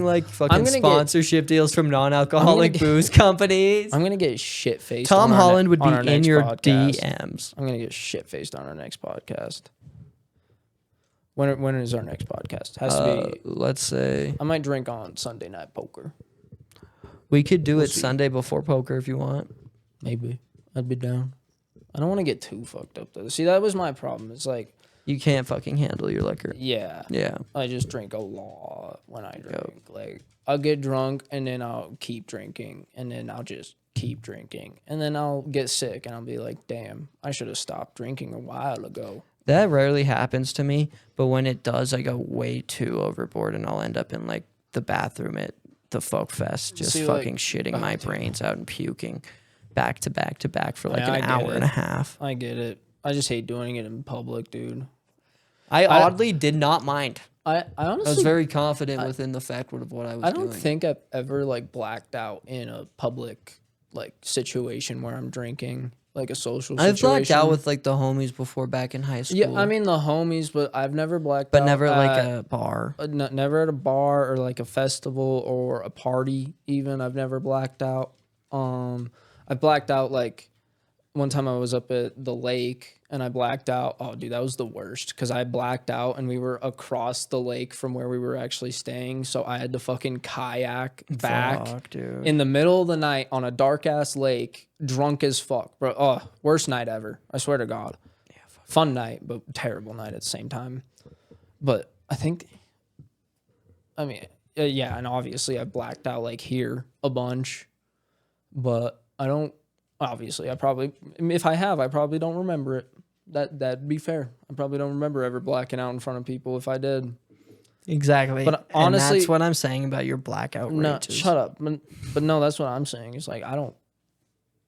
like up. fucking gonna get- sponsorship deals from non-alcoholic get- booze companies. I'm gonna get shit faced. Tom Holland would be on our in next your podcast. DMs. I'm gonna get shit faced on our next podcast. When is our next podcast? Has to be. Let's say I might drink on Sunday Night Poker. we could do it see. Sunday before poker if you want. Maybe I'd be down. I don't want to get too fucked up though. See, that was my problem. It's like, You can't fucking handle your liquor. yeah, Yeah. I just drink a lot when I drink. Like, I'll get drunk and then I'll keep drinking and then I'll just keep drinking and then I'll get sick and I'll be like, damn, I should have stopped drinking a while ago. That rarely happens to me, but when it does, I go way too overboard and I'll end up in like the bathroom at the folk fest, just See, like, fucking shitting my brains out and puking back to back to back for like Yeah, I an get hour it. and a half. I get it. I just hate doing it in public, dude. I oddly did not mind. I I was honestly, very confident within the fact of what I was I don't doing. think I've ever like blacked out in a public like situation where I'm drinking, like a social situation. I've blacked out with like the homies before back in high school. Yeah, I mean the homies, but I've never blacked but out. never like at, a bar. never at a bar or like a festival or a party. Even I've never blacked out. I blacked out like one time I was up at the lake and I blacked out. Oh, dude, that was the worst because I blacked out and we were across the lake from where we were actually staying. So I had to fucking kayak back Fuck, dude. in the middle of the night on a dark ass lake, drunk as fuck, bro. Oh, worst night ever. I swear to God. Yeah, fuck. Fun night, but terrible night at the same time. But I think, I mean, yeah, and obviously I blacked out like here a bunch, but I don't. Obviously, I probably, if I have, I probably don't remember it. That'd be fair. I probably don't remember ever blacking out in front of people if I did. Exactly. But honestly, and that's what I'm saying about your blackout No, rages. shut up. But no, that's what I'm saying. It's like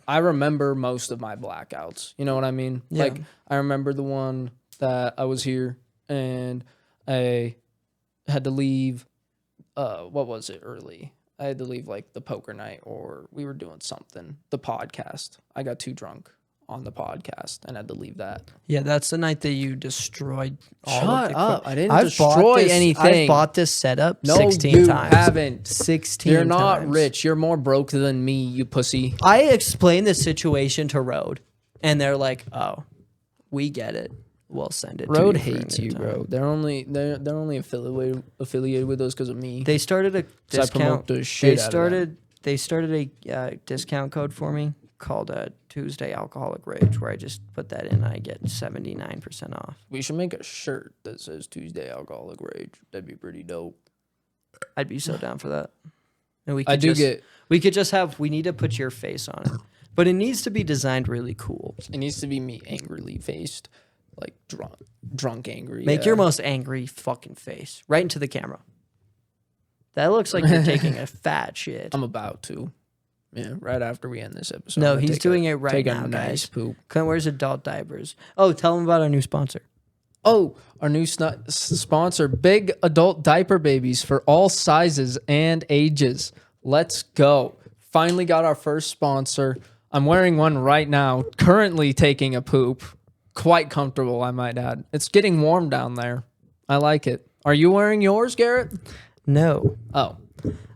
I remember most of my blackouts. You know what I mean? Yeah. Like I remember the one that I was here and I had to leave. What was it? Early. I had to leave like the poker night or we were doing something. The podcast. I got too drunk on the podcast and had to leave that. Yeah, that's the night that you destroyed all Shut of the up. equipment. I didn't I've destroy bought this, anything. I've bought this setup No, 16 you times. haven't. 16 You're not times. rich. You're more broke than me, you pussy. I explained the situation to Road, and they're like, "Oh, we get it. We'll send it." Road to you for hates any you, time." bro. They're only affiliated with us because of me. They started a So I promote discount. the shit out of them. They started a discount code for me called Tuesday Alcoholic Rage, where I just put that in, and I get 79% off. We should make a shirt that says Tuesday Alcoholic Rage. That'd be pretty dope. I'd be so down for that. And we we need to put your face on it, but it needs to be designed really cool. It needs to be me angrily faced, like drunk angry. Make your most angry fucking face right into the camera. That looks like you're taking a fat shit. I'm about to. Yeah, right after we end this episode. No, I'm gonna he's doing it right take now, a nice guys. poop. Clint wears adult diapers. Oh, tell him about our new sponsor. Oh, our new sponsor, Big Adult Diaper Babies for all sizes and ages. Let's go. Finally got our first sponsor. I'm wearing one right now, currently taking a poop. Quite comfortable, I might add. It's getting warm down there. I like it. Are you wearing yours, Garrett? No, Oh.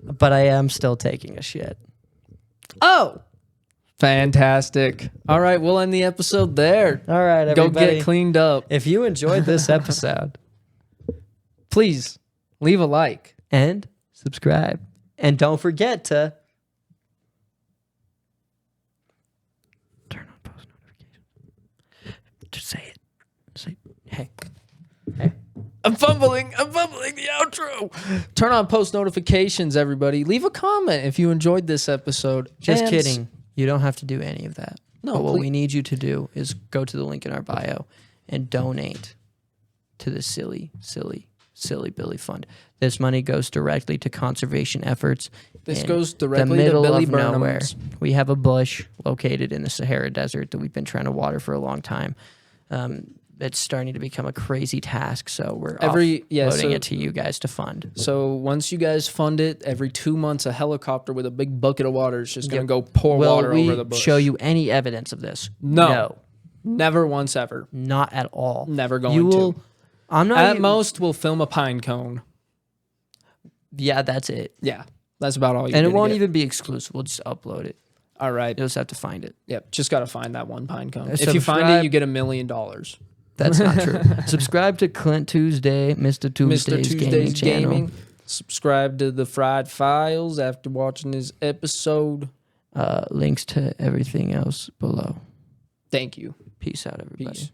but I am still taking a shit. Oh. Fantastic. All right, we'll end the episode there. All right, Go everybody. get cleaned up. If you enjoyed this episode, Please leave a like. and subscribe, and don't forget to turn on post notifications. Just say it. Say, hey. I'm fumbling the outro. Turn on post notifications, everybody. Leave a comment if you enjoyed this episode. Just And kidding. You don't have to do any of that. No, But what please- we need you to do is go to the link in our bio and donate to the silly Billy Fund. This money goes directly to conservation efforts. This in goes the directly to middle Billy of nowhere. Burnham's. We have a bush located in the Sahara Desert that we've been trying to water for a long time. It's starting to become a crazy task, so we're loading it to you guys to fund. So once you guys fund it, every 2 months a helicopter with a big bucket of water is just going to Yep. go pour Will water we over the bush. show you any evidence of this? No. Never once ever. Not at all. Never going You will. to. I'm not. At even- most, we'll film a pine cone. Yeah, that's it. Yeah, that's about all. And it won't even be exclusive. We'll just upload it. All right. You'll just have to find it. Yep. Just got to find that one pine cone. Subscribe. If you find it, you get $1 million. That's not true. Subscribe to Clint Tuesday, Mr. Tuesday's Gaming channel. Subscribe to the FRiED Files after watching this episode. Links to everything else below. Thank you. Peace out, everybody. Peace.